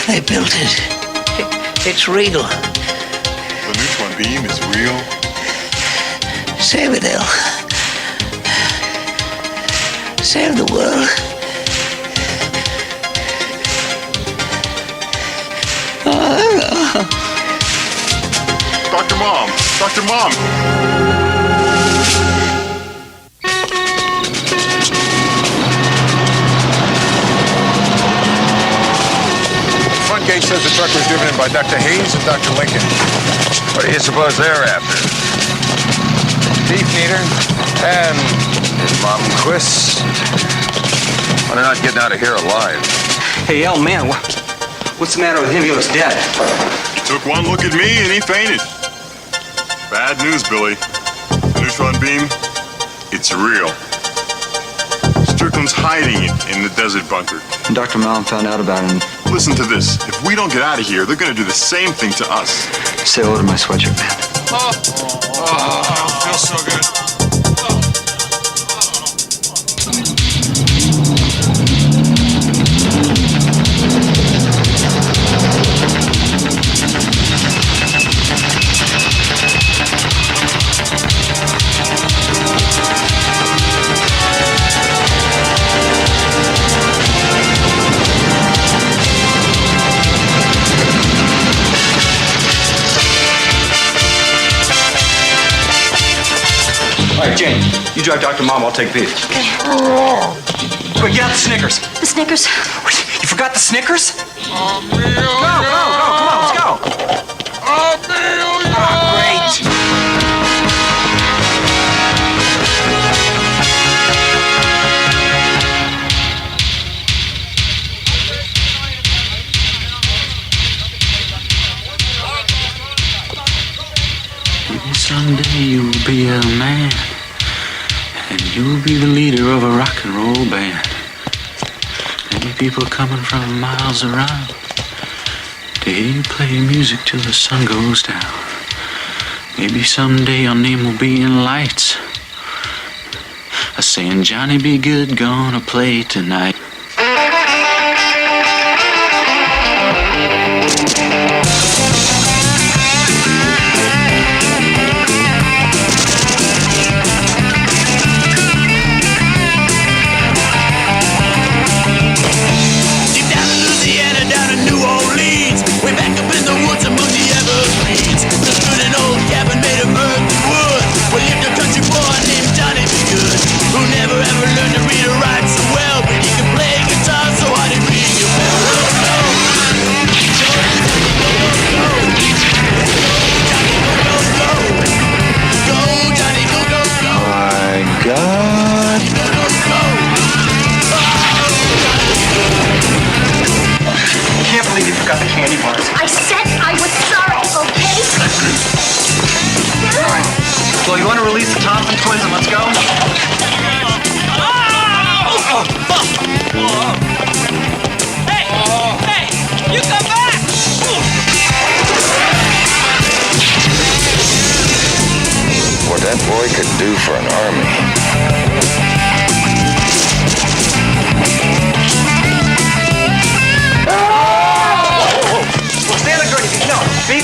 R: They built it. It's real.
E: The neutron beam is real?
R: Save it, El. Save the world.
E: Dr. Mom! Dr. Mom!
I: Front gate says the truck was driven in by Dr. Hayes and Dr. Lincoln.
J: What do you suppose they're after?
I: Beef neater and
J: Mom Quiz. Well, they're not getting out of here alive.
C: Hey, El, man, what's the matter with him? He looks dead.
E: He took one look at me and he fainted. Bad news, Billy. The neutron beam, it's real. Strickland's hiding it in the desert bunker.
C: And Dr. Malin found out about it.
E: Listen to this. If we don't get out of here, they're going to do the same thing to us.
C: Say hello to my sweatshirt, man.
E: Feels so good.
C: All right, Jane, you drive Dr. Mom, I'll take Beef.
F: Okay.
C: Quick, get out the Snickers.
F: The Snickers.
C: You forgot the Snickers? Go,
E: Amelia!
C: come on, let's go.
E: Amelia!
C: Great.
O: Maybe someday you'll be a man, and you'll be the leader of a rock and roll band. Many people coming from miles around to hear you play music till the sun goes down. Maybe someday your name will be in lights, saying, Johnny be good, gonna play tonight.
C: Got the candy bars.
F: I said I was sorry, okay?
C: All right. Well, you want to release the Thompson twins and let's go?
S: Hey, you come back!
J: What that boy could do for an army.
C: Beef?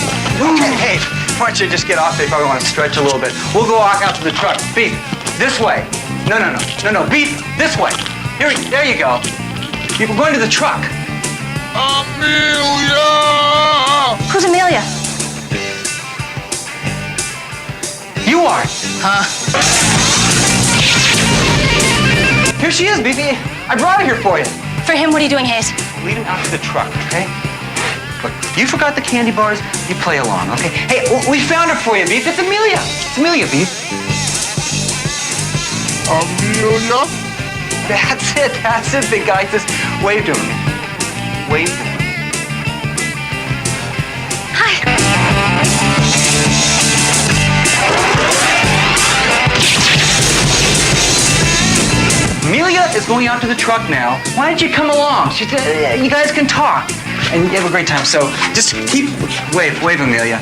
C: Hey, why don't you just get off there if I want to stretch a little bit. We'll go walk out to the truck. Beef, this way. No. Beef, this way. There you go. We're going to the truck.
E: Amelia!
F: Who's Amelia?
C: You are. Huh? Here she is, Beefy. I brought her here for you.
F: For him, what are you doing, Hayes?
C: Lead him out to the truck, okay? Look, you forgot the candy bars, you play along, okay? Hey, we found her for you, Beef. It's Amelia. It's Amelia, Beef.
E: Amelia?
C: That's it, big guy. Just wave to him. Wave to him. Amelia is going out to the truck now. Why don't you come along? You guys can talk. And you have a great time. So just keep wave, Amelia.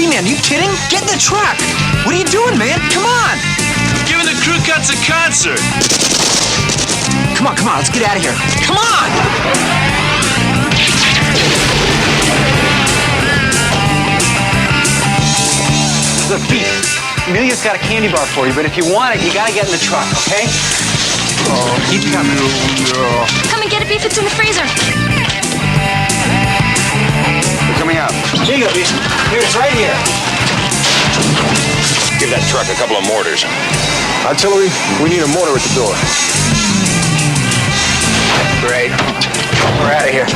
C: man, are you kidding? Get in the truck. What are you doing, man? Come on.
E: Giving the crew cuts a concert.
C: Come on, let's get out of here. Come on! Look, Pete, Amelia's got a candy bar for you, but if you want it, you gotta get in the truck, okay? Oh, keep coming.
F: Come and get it, Beef. It's in the freezer.
L: We're coming out.
C: Here you go, Beef. Here, it's right here.
J: Give that truck a couple of mortars.
I: Artillery, we need a mortar at the door.
C: Great. We're out of here.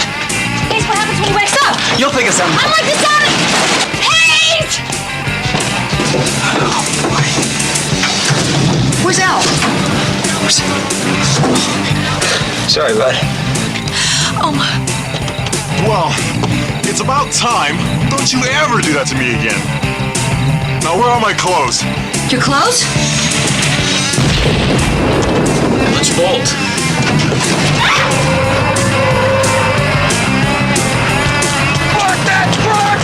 F: Ace, what happens when he wakes up?
C: You'll think of something.
F: I'm like this out of... Ace!
C: Where's Al? Sorry, bud.
F: Oh, my...
E: Well, it's about time. Don't you ever do that to me again. Now, where are my clothes?
F: Your clothes?
O: Let's bolt.
S: Park that truck!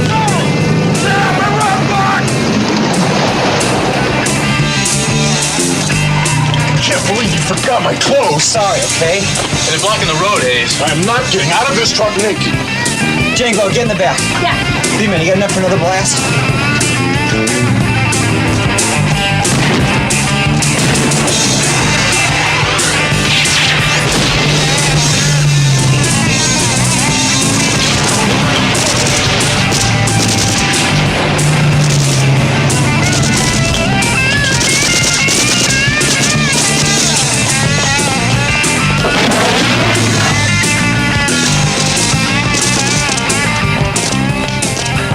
S: No! Stop and run, Mark!
E: I can't believe you forgot my clothes.
C: Sorry, okay?
O: And they're blocking the road, Hayes.
E: I am not getting out of this truck naked.
C: Django, get in the back.
F: Yeah.
C: B-Man, you got enough for another blast?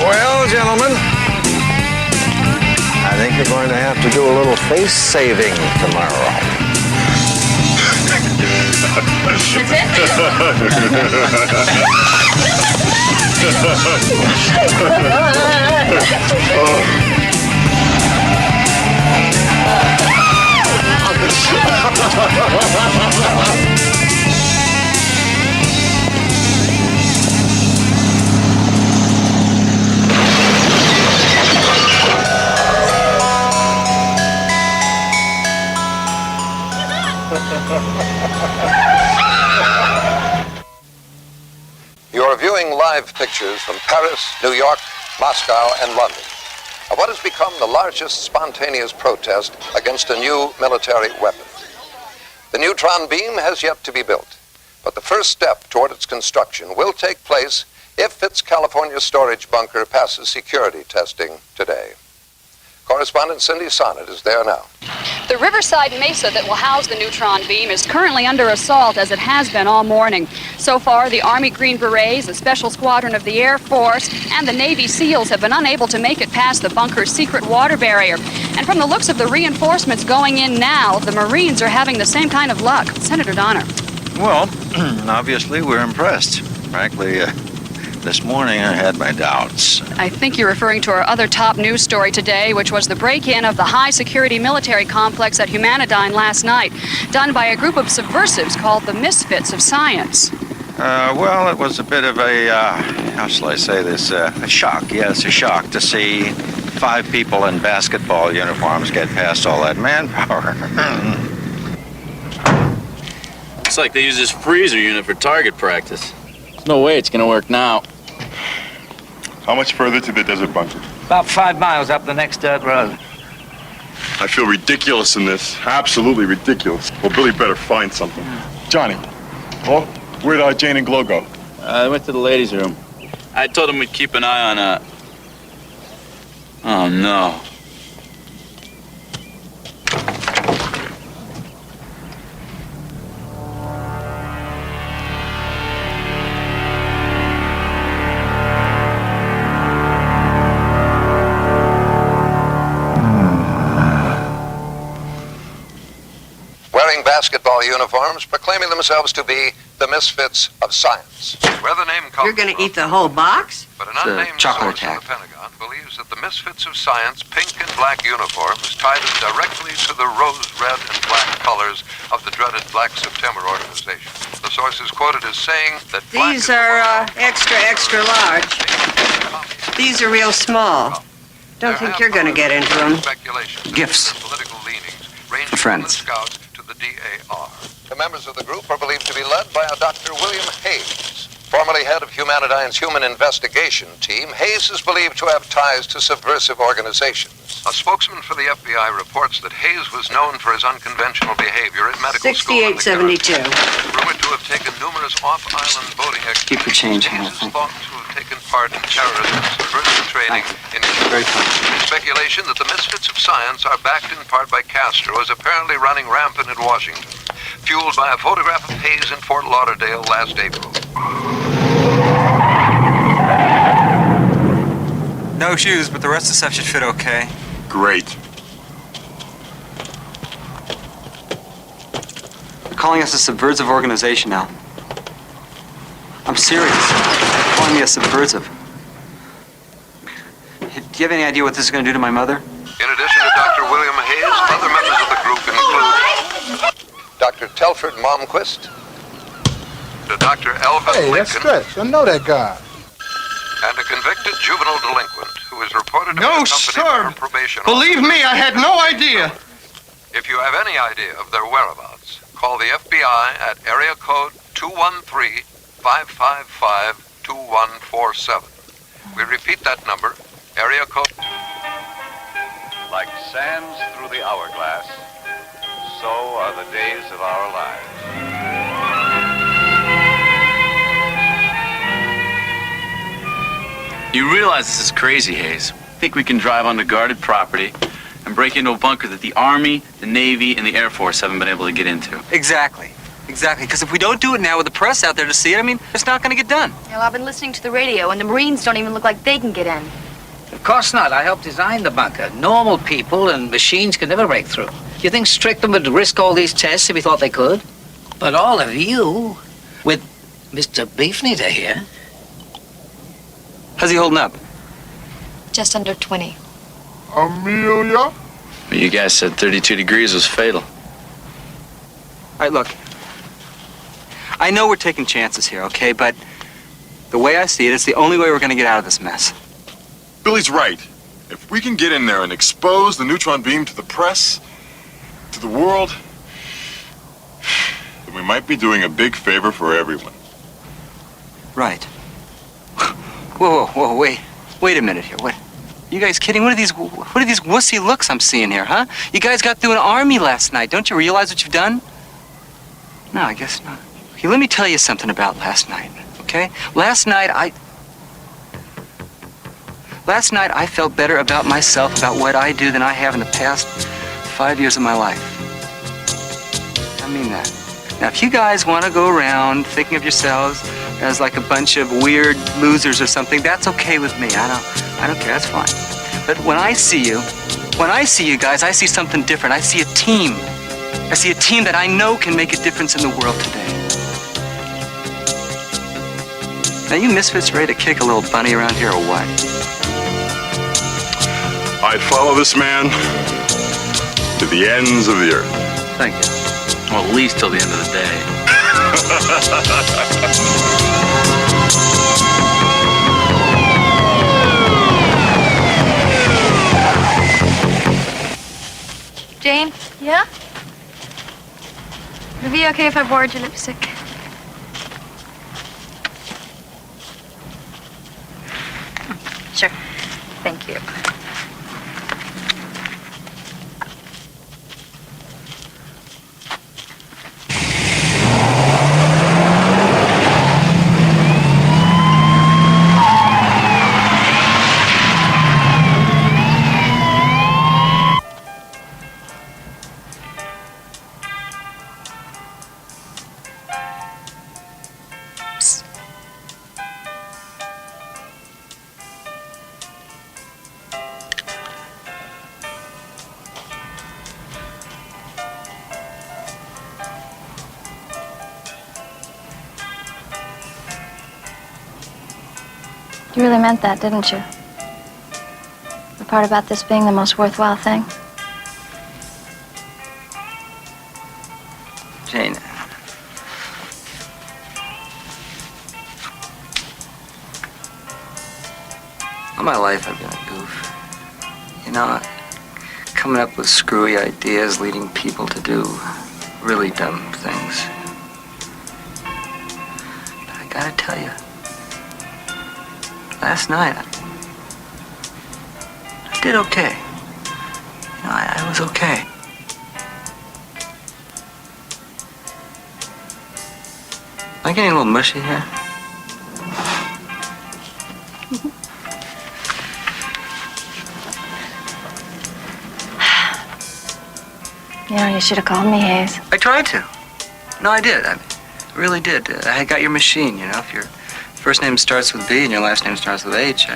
I: Well, gentlemen, I think you're going to have to do a little face saving tomorrow.
T: You're viewing live pictures from Paris, New York, Moscow, and London of what has become the largest spontaneous protest against a new military weapon. The neutron beam has yet to be built, but the first step toward its construction will take place if its California storage bunker passes security testing today. Correspondent Cindy Sonnet is there now.
N: The riverside mesa that will house the neutron beam is currently under assault, as it has been all morning. So far, the Army Green Berets, the Special Squadron of the Air Force, and the Navy SEALs have been unable to make it past the bunker's secret water barrier. And from the looks of the reinforcements going in now, the Marines are having the same kind of luck. Senator Donner.
K: Well, obviously we're impressed. Frankly, this morning I had my doubts.
N: I think you're referring to our other top news story today, which was the break-in of the high-security military complex at Humanidyne last night, done by a group of subversives called the Misfits of Science.
K: Well, it was a bit of a, how shall I say this, a shock. Yes, a shock to see 5 people in basketball uniforms get past all that manpower.
O: Looks like they use this freezer unit for target practice. There's no way it's gonna work now.
E: How much further to the desert bunker?
Q: About 5 miles up the next dirt road.
E: I feel ridiculous in this. Absolutely ridiculous. Well, Billy better find something. Johnny. Oh, where'd Jane and Glow go?
O: They went to the ladies' room. I told them we'd keep an eye on, Oh, no.
T: Wearing basketball uniforms, proclaiming themselves to be the Misfits of Science. Where the name comes
H: You're going to eat the whole box?
T: But an unnamed source in the Pentagon believes that the Misfits of Science pink and black uniform is tied directly to the rose, red, and black colors of the dreaded Black September organization. The source is quoted as saying that
H: These are extra, extra large.
D: These are real small. Don't think you're gonna get into them.
C: Gifts.
T: For
C: friends.
T: To the DAR. The members of the group are believed to be led by a Dr. William Hayes. Formerly head of Humanidine's Human Investigation Team, Hayes is believed to have ties to subversive organizations. A spokesman for the FBI reports that Hayes was known for his unconventional behavior at medical school.
D: 6872.
T: Rumored to have taken numerous off-island voting
C: Keep your change,
T: Hayes
C: Hannah.
T: is thought to have taken part in terrorism and subversive training in
C: Very kind.
T: Speculation that the Misfits of Science are backed in part by Castro is apparently running rampant in Washington, fueled by a photograph of Hayes in Fort Lauderdale last April.
C: No shoes, but the rest of the stuff should fit okay.
E: Great.
C: They're calling us a subversive organization now. I'm serious. They're calling me a subversive. Do you have any idea what this is going to do to my mother?
T: In addition to Dr. William Hayes, other members of the group include Dr. Telford Malmquist, to Dr. Elvin
U: Hey, that's
T: Lincoln,
U: Stretch. I know that guy.
T: and a convicted juvenile delinquent who is reported to
V: No,
T: be accompanied
V: sir.
T: by her probation
V: Believe
T: officer.
V: me, I had no idea.
T: If you have any idea of their whereabouts, call the FBI at area code 213-555-2147. We repeat that number, area code.
W: Like sands through the hourglass, so are the days of our lives.
O: You realize this is crazy, Hayes. Think we can drive onto guarded property and break into a bunker that the Army, the Navy, and the Air Force haven't been able to get into.
C: Exactly. Exactly. Because if we don't do it now with the press out there to see it, I mean, it's not going to get done.
F: Well, I've been listening to the radio, and the Marines don't even look like they can get in.
M: Of course not. I helped design the bunker. Normal people and machines can never break through. Do you think Strickland would risk all these tests if he thought they could? But all of you, with Mr. Beefeater here.
C: How's he holding up?
F: Just under 20.
U: Amelia?
O: You guys said 32 degrees was fatal.
C: All right, look. I know we're taking chances here, okay? But the way I see it, it's the only way we're going to get out of this mess.
E: Billy's right. If we can get in there and expose the neutron beam to the press, to the world, then we might be doing a big favor for everyone.
C: Right. Whoa, wait a minute here. What? You guys kidding? What are these wussy looks I'm seeing here, huh? You guys got through an army last night. Don't you realize what you've done? No, I guess not. Okay, let me tell you something about last night, okay? Last night I felt better about myself, about what I do, than I have in the past 5 years of my life. I mean that. Now, if you guys want to go around thinking of yourselves as like a bunch of weird losers or something, that's okay with me. I don't care. That's fine. But when I see you guys, I see something different. I see a team. I see a team that I know can make a difference in the world today. Now, you misfits ready to kick a little bunny around here or what?
E: I'd follow this man to the ends of the earth.
C: Thank you.
O: Well, at least till the end of the day.
F: Jane? Yeah? Would it be okay if I borrowed your lipstick? Sure. Thank you. You really meant that, didn't you? The part about this being the most worthwhile thing?
C: Jane. I'm
Q: my life I've been a goof. You know, coming up with screwy ideas, leading people to do really dumb things. But I gotta tell you, last night I did okay. You know, I was okay. Am I getting a little mushy here?
F: You know, you should have called me, Hayes.
Q: I tried to. No, I did. I really did. I got your machine, you know. If your first name starts with B and your last name starts with H,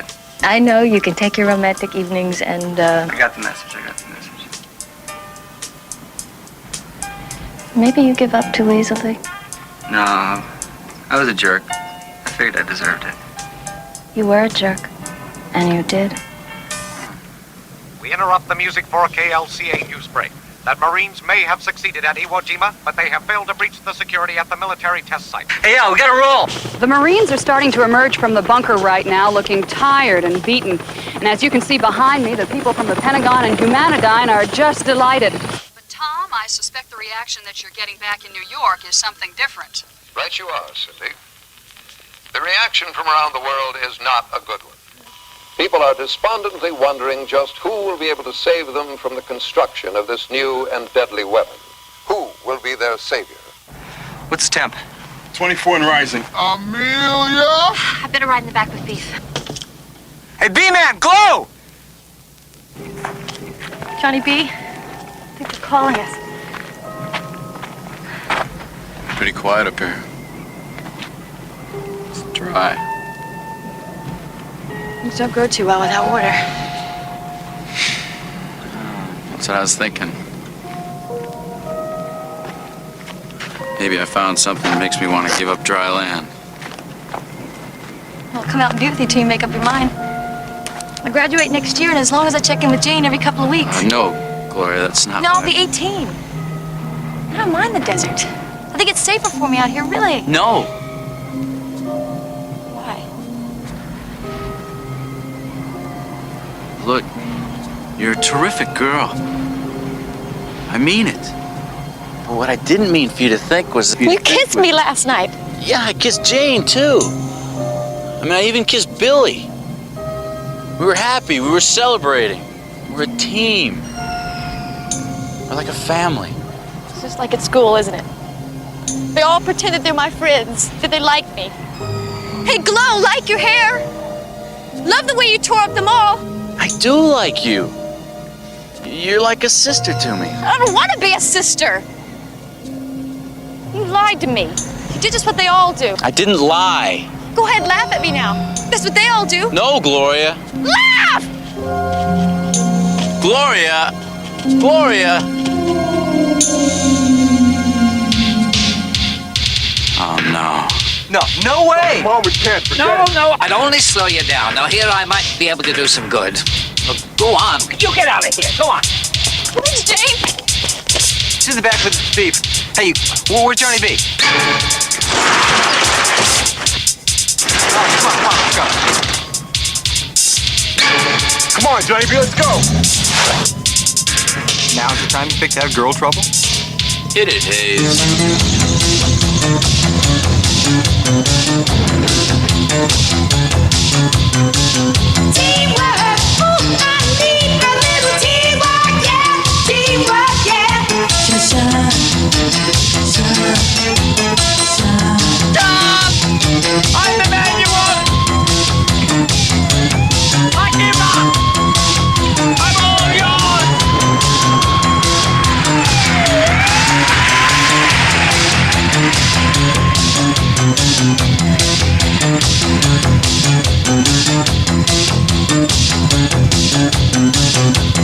F: I know you can take your romantic evenings and,
Q: I got the message.
F: maybe you give up too easily.
Q: No, I was a jerk. I figured I deserved it.
F: You were a jerk, and you did.
G: We interrupt the music for a KLCA news break. That Marines may have succeeded at Iwo Jima, but they have failed to breach the security at the military test site.
Q: Hey, we gotta roll!
N: The Marines are starting to emerge from the bunker right now, looking tired and beaten. And as you can see behind me, the people from the Pentagon and Humanidyne are just delighted. But Tom, I suspect the reaction that you're getting back in New York is something different.
T: Right you are, Cindy. The reaction from around the world is not a good one. People are despondently wondering just who will be able to save them from the construction of this new and deadly weapon. Who will be their savior?
C: What's the temp?
E: 24 and rising.
U: Amelia!
F: I better ride in the back with Beef.
C: Hey, B-Man, glow!
F: Johnny B, I think they're calling us.
O: Pretty quiet up here. It's dry.
F: Things don't go too well without water.
O: That's what I was thinking. Maybe I found something that makes me want to give up dry land.
F: I'll come out and be with you till you make up your mind. I graduate next year, and as long as I check in with Jane every couple of weeks.
O: No, Gloria, that's not
F: No,
O: what
F: I'll be 18. I don't mind the desert. I think it's safer for me out here, really.
O: No!
F: Why?
O: Look, you're a terrific girl. I mean it. But what I didn't mean for you to think was...
F: You kissed me last night.
O: Yeah, I kissed Jane, too. I mean, I even kissed Billy. We were happy. We were celebrating. We're a team. We're like a family.
F: It's just like at school, isn't it? They all pretend that they're my friends, that they like me. Hey, Glow, like your hair. Love the way you tore up the mall.
O: I do like you. You're like a sister to me.
F: I don't want to be a sister. You lied to me. You did just what they all do.
O: I didn't lie.
F: Go ahead, laugh at me now. That's what they all do.
O: No, Gloria.
F: Laugh!
O: Gloria! Gloria! Oh, no.
C: No way!
U: Mom, we can't forget.
M: No, I'd only slow you down. Now, here I might be able to do some good. Well, go on. You get out of here. Go on.
F: Where's Jane?
C: She's in the back with Beef. Hey, where's Johnny B? Come on, let's go.
U: Come on, Johnny B, let's go.
C: Now's the time to pick that girl trouble?
O: Hit it, Hayes.
S: Teamwork, ooh, I need a little teamwork, yeah. Teamwork, yeah. Shine. Stop! I'm the man you want. I give up. I'm all yours.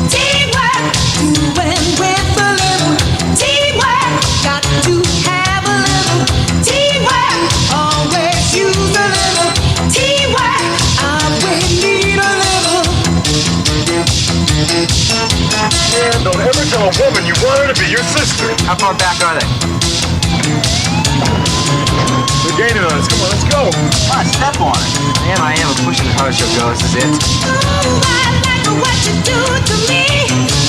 S: Teamwork, doing with a little teamwork. Got to have a little teamwork. Always use a little teamwork. I will need a little.
U: Man, don't ever tell a woman you want her to be your sister.
C: How far back are they?
U: They're Gaining on us. Come on, let's go.
Q: Come on, step on it. I am pushing as hard as she'll go. This is it.
S: What you do to me?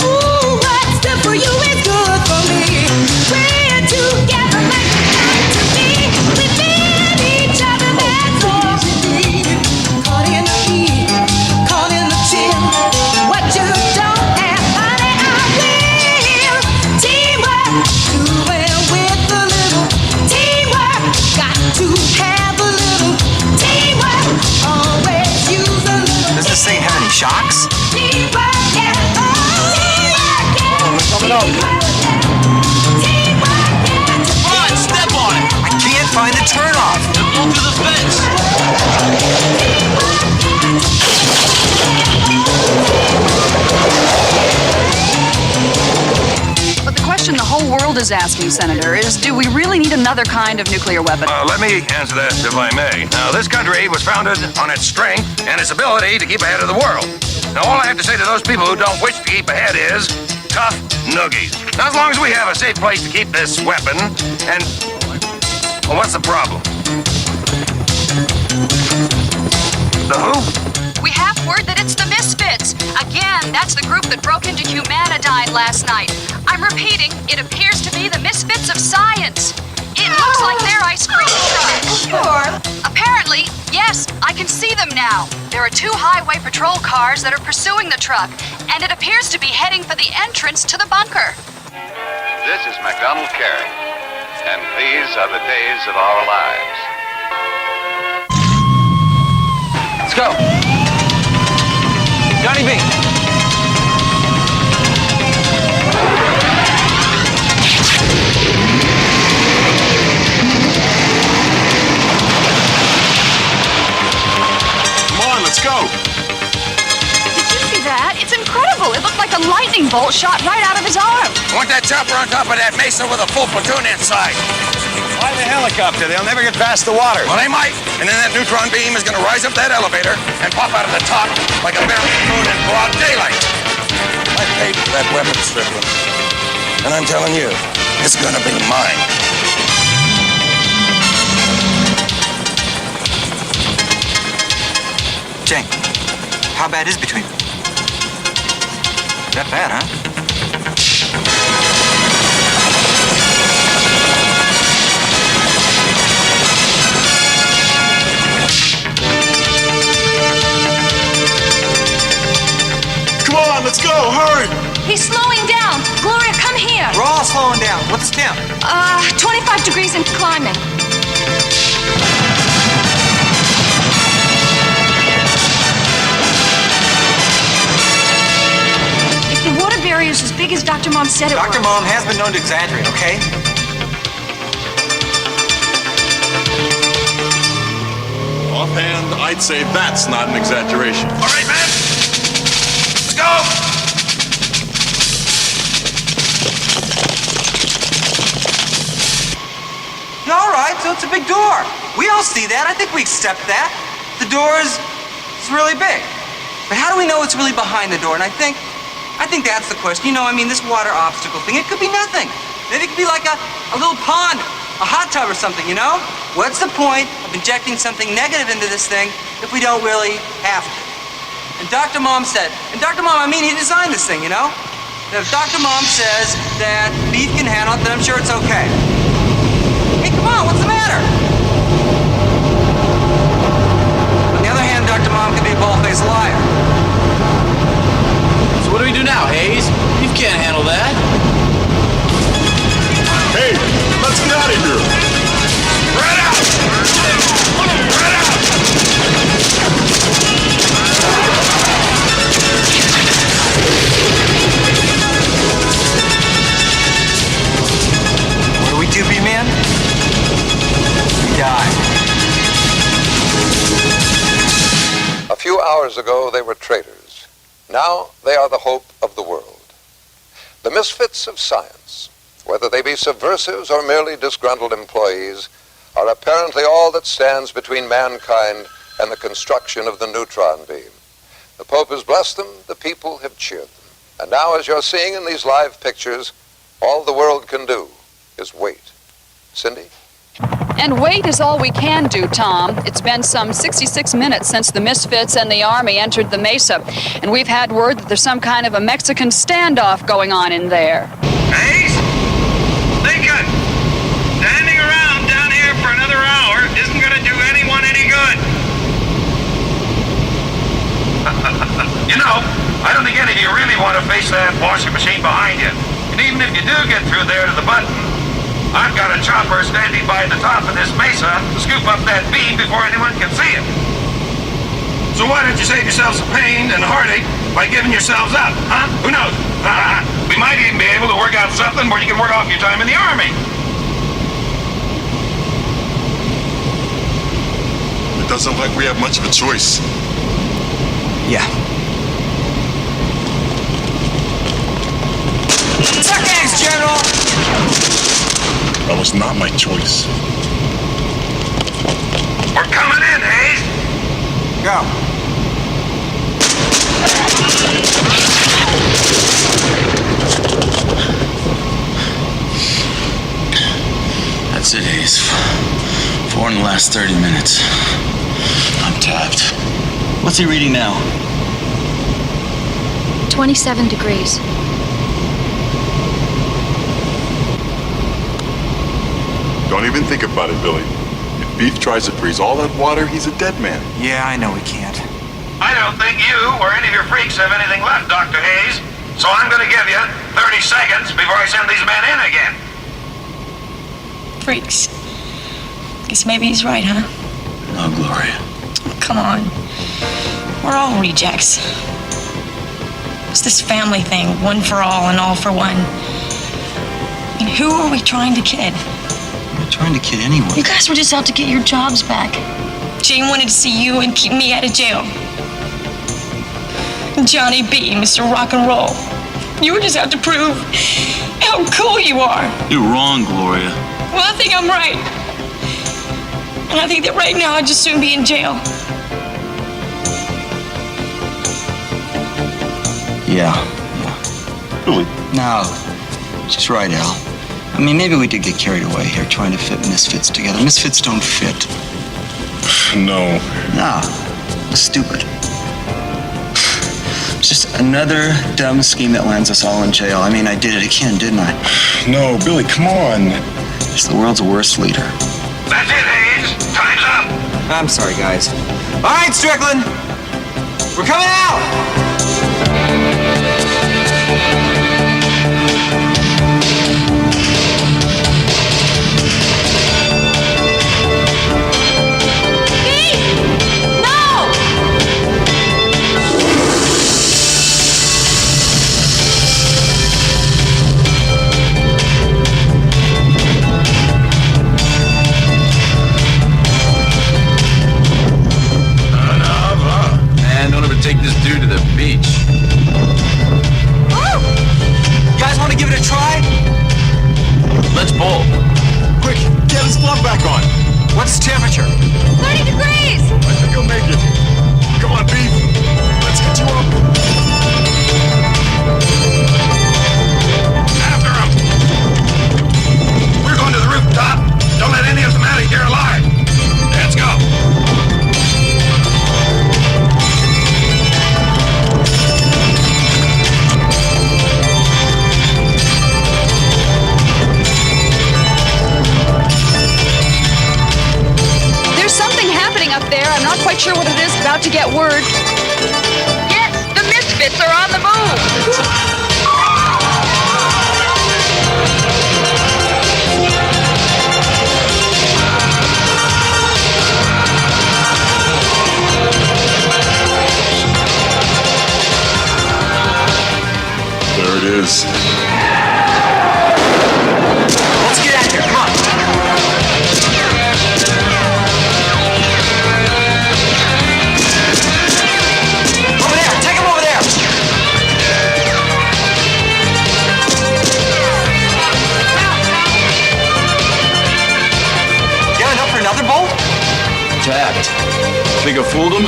S: Ooh, what's good for you is good for me. We're together like to me. We need each other, that's all we need. Caught in the heat, caught in the chill. What you don't have, honey, I will. Teamwork, doing with a little teamwork. Got to have a little teamwork. Always use a little.
C: Does this thing have any shocks?
Q: Coming up.
C: Come on, step on it. I can't find the turnoff. Blow through the fence.
N: But the question the whole world is asking, Senator, is do we really need another kind of nuclear weapon?
J: Let me answer that, if I may. Now, this country was founded on its strength and its ability to keep ahead of the world. Now, all I have to say to those people who don't wish to keep ahead is tough noogies. Now, as long as we have a safe place to keep this weapon, and... well, what's the problem? The who?
N: We have word that it's the Misfits. Again, that's the group that broke into Humanidine last night. I'm repeating, it appears to be the Misfits of Science. It looks like their ice cream truck.
H: Sure.
N: Apparently, yes, I can see them now. There are 2 highway patrol cars that are pursuing the truck, and it appears to be heading for the entrance to the bunker.
W: This is MacDonald Carey, and these are the days of our lives.
C: Let's go. Johnny B.
E: Let's go.
N: Did you see that? It's incredible. It looked like a lightning bolt shot right out of his arm.
J: I want that chopper on top of that mesa with a full platoon inside.
I: Fly the helicopter. They'll never get past the water.
J: Well, they might. And then that neutron beam is going to rise up that elevator and pop out of the top like a barrel moon in broad daylight. I paid for that weapon, Strickland. And I'm telling you, it's going to be mine.
C: Jane, how bad is between them? That bad, huh?
E: Come on, let's go, hurry!
F: He's slowing down. Gloria, come here.
C: We're all slowing down. What's the temp?
F: 25 degrees and climbing. If the water barrier is as big as Dr. Mom said it was.
C: Dr. Mom has been known to exaggerate, okay?
E: Offhand, I'd say that's not an exaggeration.
J: All right, man. Let's go.
C: All right, so it's a big door. We all see that. I think we accept that. The door is really big. But how do we know it's really behind the door? And I think that's the question. You know, I mean, this water obstacle thing, it could be nothing. Maybe it could be like a little pond, a hot tub or something, you know? What's the point of injecting something negative into this thing if we don't really have to? And Dr. Mom said, I mean, he designed this thing, you know? If Dr. Mom says that beef can handle it, then I'm sure it's okay. Hey, come on, what's the matter? On the other hand, Dr. Mom could be a bald-faced liar.
O: So what do we do now, Hayes? You can't handle that.
E: Hey, let's get out of here.
J: Spread out! Spread out!
C: What do we do, B-Man? We die.
T: A few hours ago, they were traitors. Now they are the hope of the world. The Misfits of Science, whether they be subversives or merely disgruntled employees, are apparently all that stands between mankind and the construction of the neutron beam. The Pope has blessed them, the people have cheered them. And now, as you're seeing in these live pictures, all the world can do is wait. Cindy?
N: And wait is all we can do, Tom. It's been some 66 minutes since the Misfits and the Army entered the Mesa, and we've had word that there's some kind of a Mexican standoff going on in there.
J: Hayes? Lincoln! Standing around down here for another hour isn't going to do anyone any good. You know, I don't think any of you really want to face that washing machine behind you. And even if you do get through there to the button, I've got a chopper standing by the top of this mesa to scoop up that beam before anyone can see it. So why don't you save yourselves some pain and heartache by giving yourselves up, huh? Who knows? We might even be able to work out something where you can work off your time in the Army.
E: It doesn't look like we have much of a choice.
C: Yeah. Suck eggs, General!
E: That was not my choice.
J: We're coming in, Hayes.
C: Go.
O: That's it, Hayes. 4 in the last 30 minutes. I'm tapped. What's he reading now?
F: 27 degrees.
E: Don't even think about it, Billy. If Beef tries to freeze all that water, he's a dead man.
C: Yeah, I know we can't.
J: I don't think you or any of your freaks have anything left, Dr. Hayes. So I'm going to give you 30 seconds before I send these men in again.
A: Freaks. Guess maybe he's right, huh?
O: No, Gloria.
A: Come on. We're all rejects. It's this family thing, one for all and all for one. I mean, who are we trying to kid?
O: I'm not trying to kid anyone.
A: You guys were just out to get your jobs back. Jane wanted to see you and keep me out of jail. Johnny B, Mr. Rock and Roll. You were just out to prove how cool you are.
O: You're wrong, Gloria.
A: Well, I think I'm right. And I think that right now I'd just soon be in jail.
P: Yeah.
E: Billy.
P: No, she's right, Al. I mean, maybe we did get carried away here trying to fit Misfits together. Misfits don't fit.
E: No.
P: No. It's stupid. It's just another dumb scheme that lands us all in jail. I mean, I did it again, didn't I?
E: No, Billy, come on.
P: It's the world's worst leader.
J: That's it, Hayes. Time's up.
C: I'm sorry, guys. All right, Strickland. We're coming out!
O: Man, don't ever take this dude to the beach.
C: You guys want to give it a try?
O: Let's bowl.
E: Quick, get his glove back on.
C: What's the temperature?
F: 30 degrees!
E: I think he'll make it. Come on, Beef. Let's get you up.
J: After him. We're going to the rooftop. Don't let any of them out of here alive. Let's go.
N: There's something happening up there. I'm not quite sure what it is. About to get word. Yes, the Misfits are on the move.
E: There it is.
C: Let's get out of here. Come on. Over there. Take him over there. You have enough for another bowl?
O: Tapped. Think I fooled him?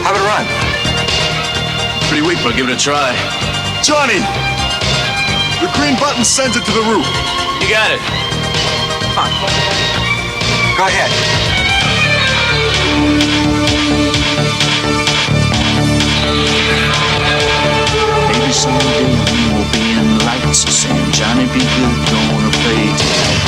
C: How about a run?
O: Pretty weak, but I'll give it a try.
E: Johnny! The green button sends it to the roof.
O: You got it.
C: Come on. Go ahead.
B: Maybe someday we will be in the lights saying, Johnny be good, don't wanna play tonight.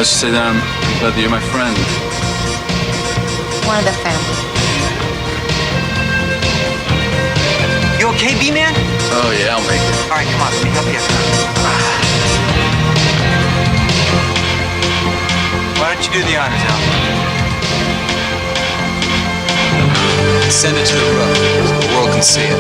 O: Let's just say that I'm glad that you're my friend.
H: One of the family.
C: You okay, B-Man?
O: Oh, yeah, I'll make it.
C: All right, come on, let me help you. Why don't you do the honors, Al?
R: Send it to the roof so the world can see it.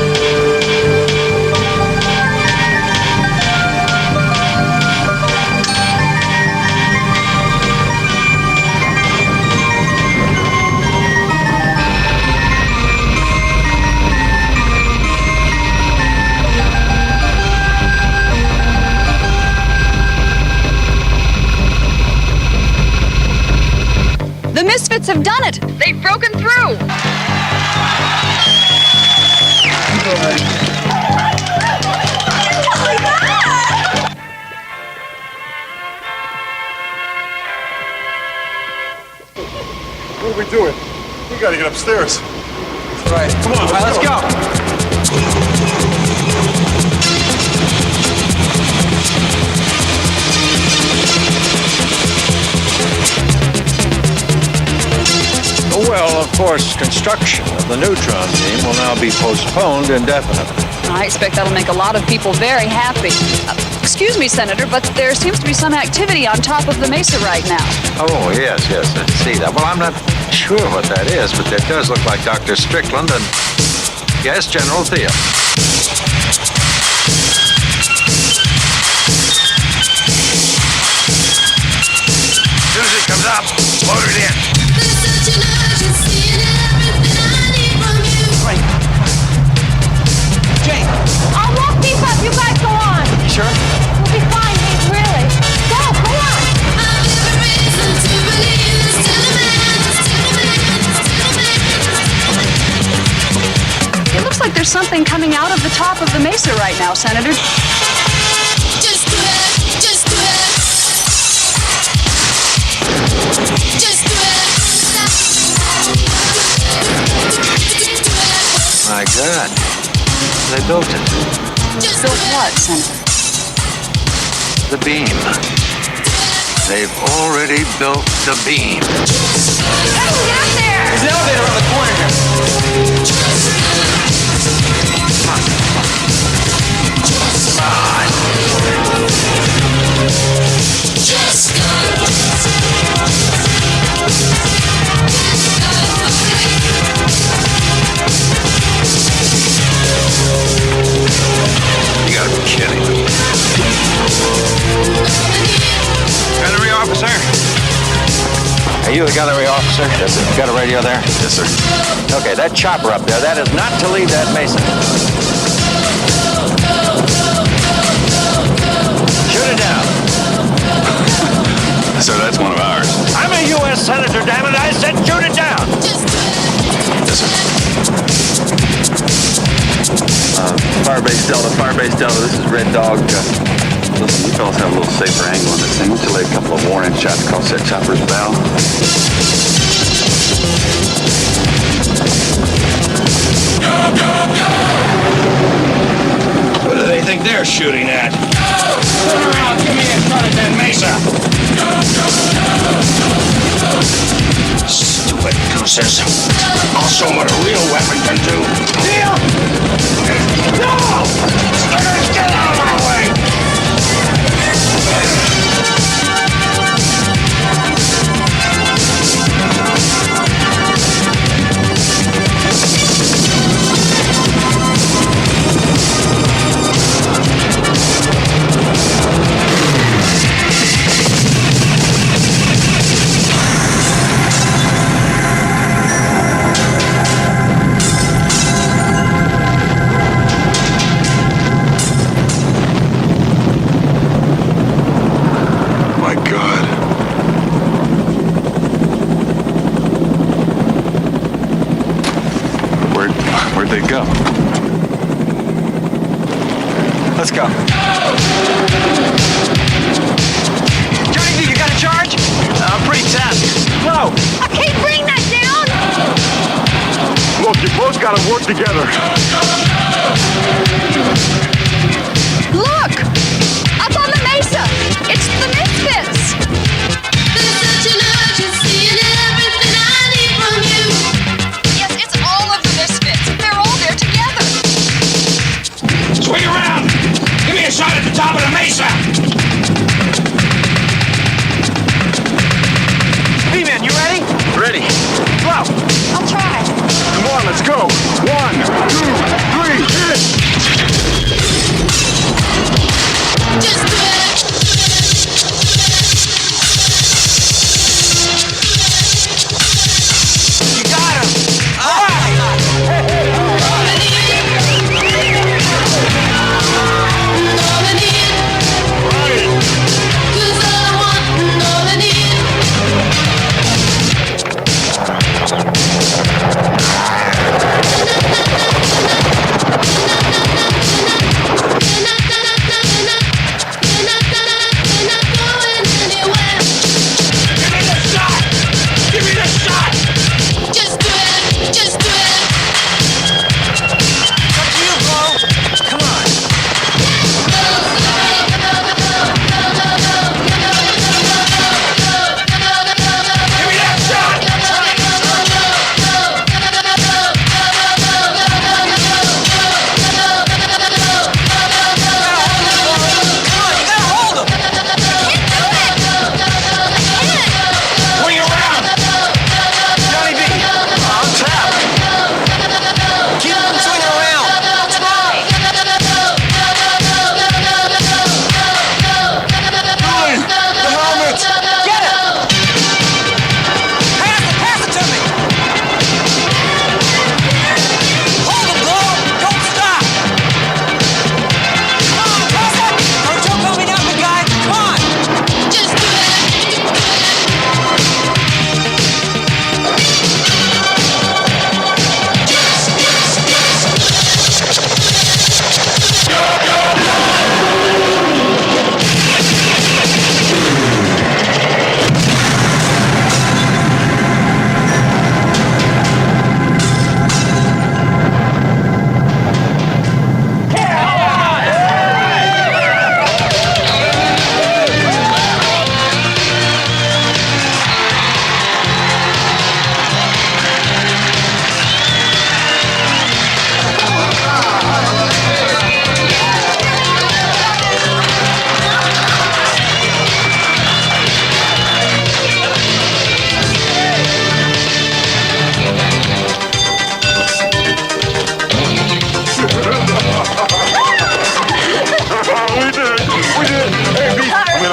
N: The Misfits have done it! They've broken through!
E: What are we doing? We gotta get upstairs.
C: All right,
E: Come on,
C: let's go.
K: Well, of course, construction of the neutron beam will now be postponed indefinitely.
N: I expect that'll make a lot of people very happy. Excuse me, Senator, but there seems to be some activity on top of the mesa right now.
K: Oh, yes, I see that. Well, I'm not sure what that is, but it does look like Dr. Strickland and, yes, General Thea.
J: As soon as it comes up, load it in.
C: Jane.
S: I won't keep up. You guys go on.
C: Sure?
S: We'll be fine, Dave, really. Go on.
N: It looks like there's something coming out of the top of the mesa right now, Senator.
S: Just do it. Just do it. Just do it.
K: My God, they built it.
N: Built what, Senator?
K: The beam. They've already built the beam.
S: Get up there!
C: There's an elevator around the corner here.
J: You gotta be kidding. Gunnery officer?
K: Are you the gunnery officer?
J: Yes, sir.
K: You got a radio there?
J: Yes, sir.
K: Okay, that chopper up there, that is not to leave that mesa. Shoot it down.
J: Sir, that's one of ours.
K: I'm a U.S. Senator, damn it. I said shoot it down.
J: Yes, sir.
V: Firebase Delta, this is Red Dog.
W: Listen, you fellas have a little safer angle on this thing. Why don't you lay a couple of warning shots across that chopper's bow?
J: What do they think they're shooting at? Turn around, give me a shot at that mesa. Stupid gooses. I'll show them what a real weapon can do. Deal? No! Get out of my way!
W: Where'd they go?
Q: Let's go.
C: Johnny B, you got a charge?
Q: Pretty tapped. Whoa!
F: Okay, bring that down!
U: Look, you both gotta work together.
N: Look! Up on the mesa! It's the Misfits!
S: There's such an urgency in everything I need from you.
N: Yes, it's all of the Misfits. They're all there together.
J: Swing around! Give me a shot at the top of the mesa!
C: B-Man, you ready?
U: Ready.
C: Go!
N: I'll try.
U: Come on, let's go. 1, 2, 3, hit!
S: Just do it.
C: You got him! All right!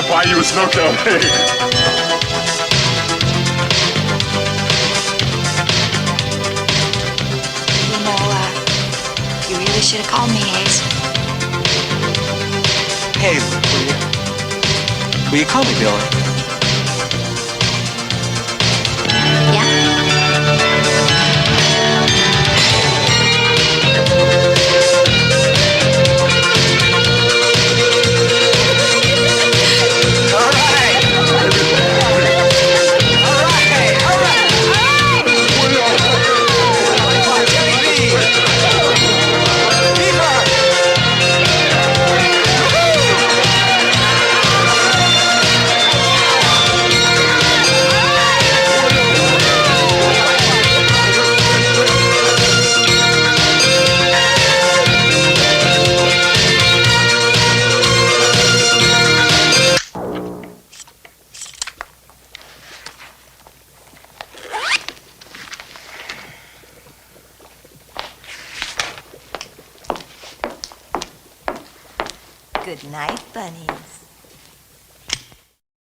U: buy you a snow cone.
A: You really should have called me, Hayes.
P: Hey, will you call me Billy?
H: Good night, bunnies.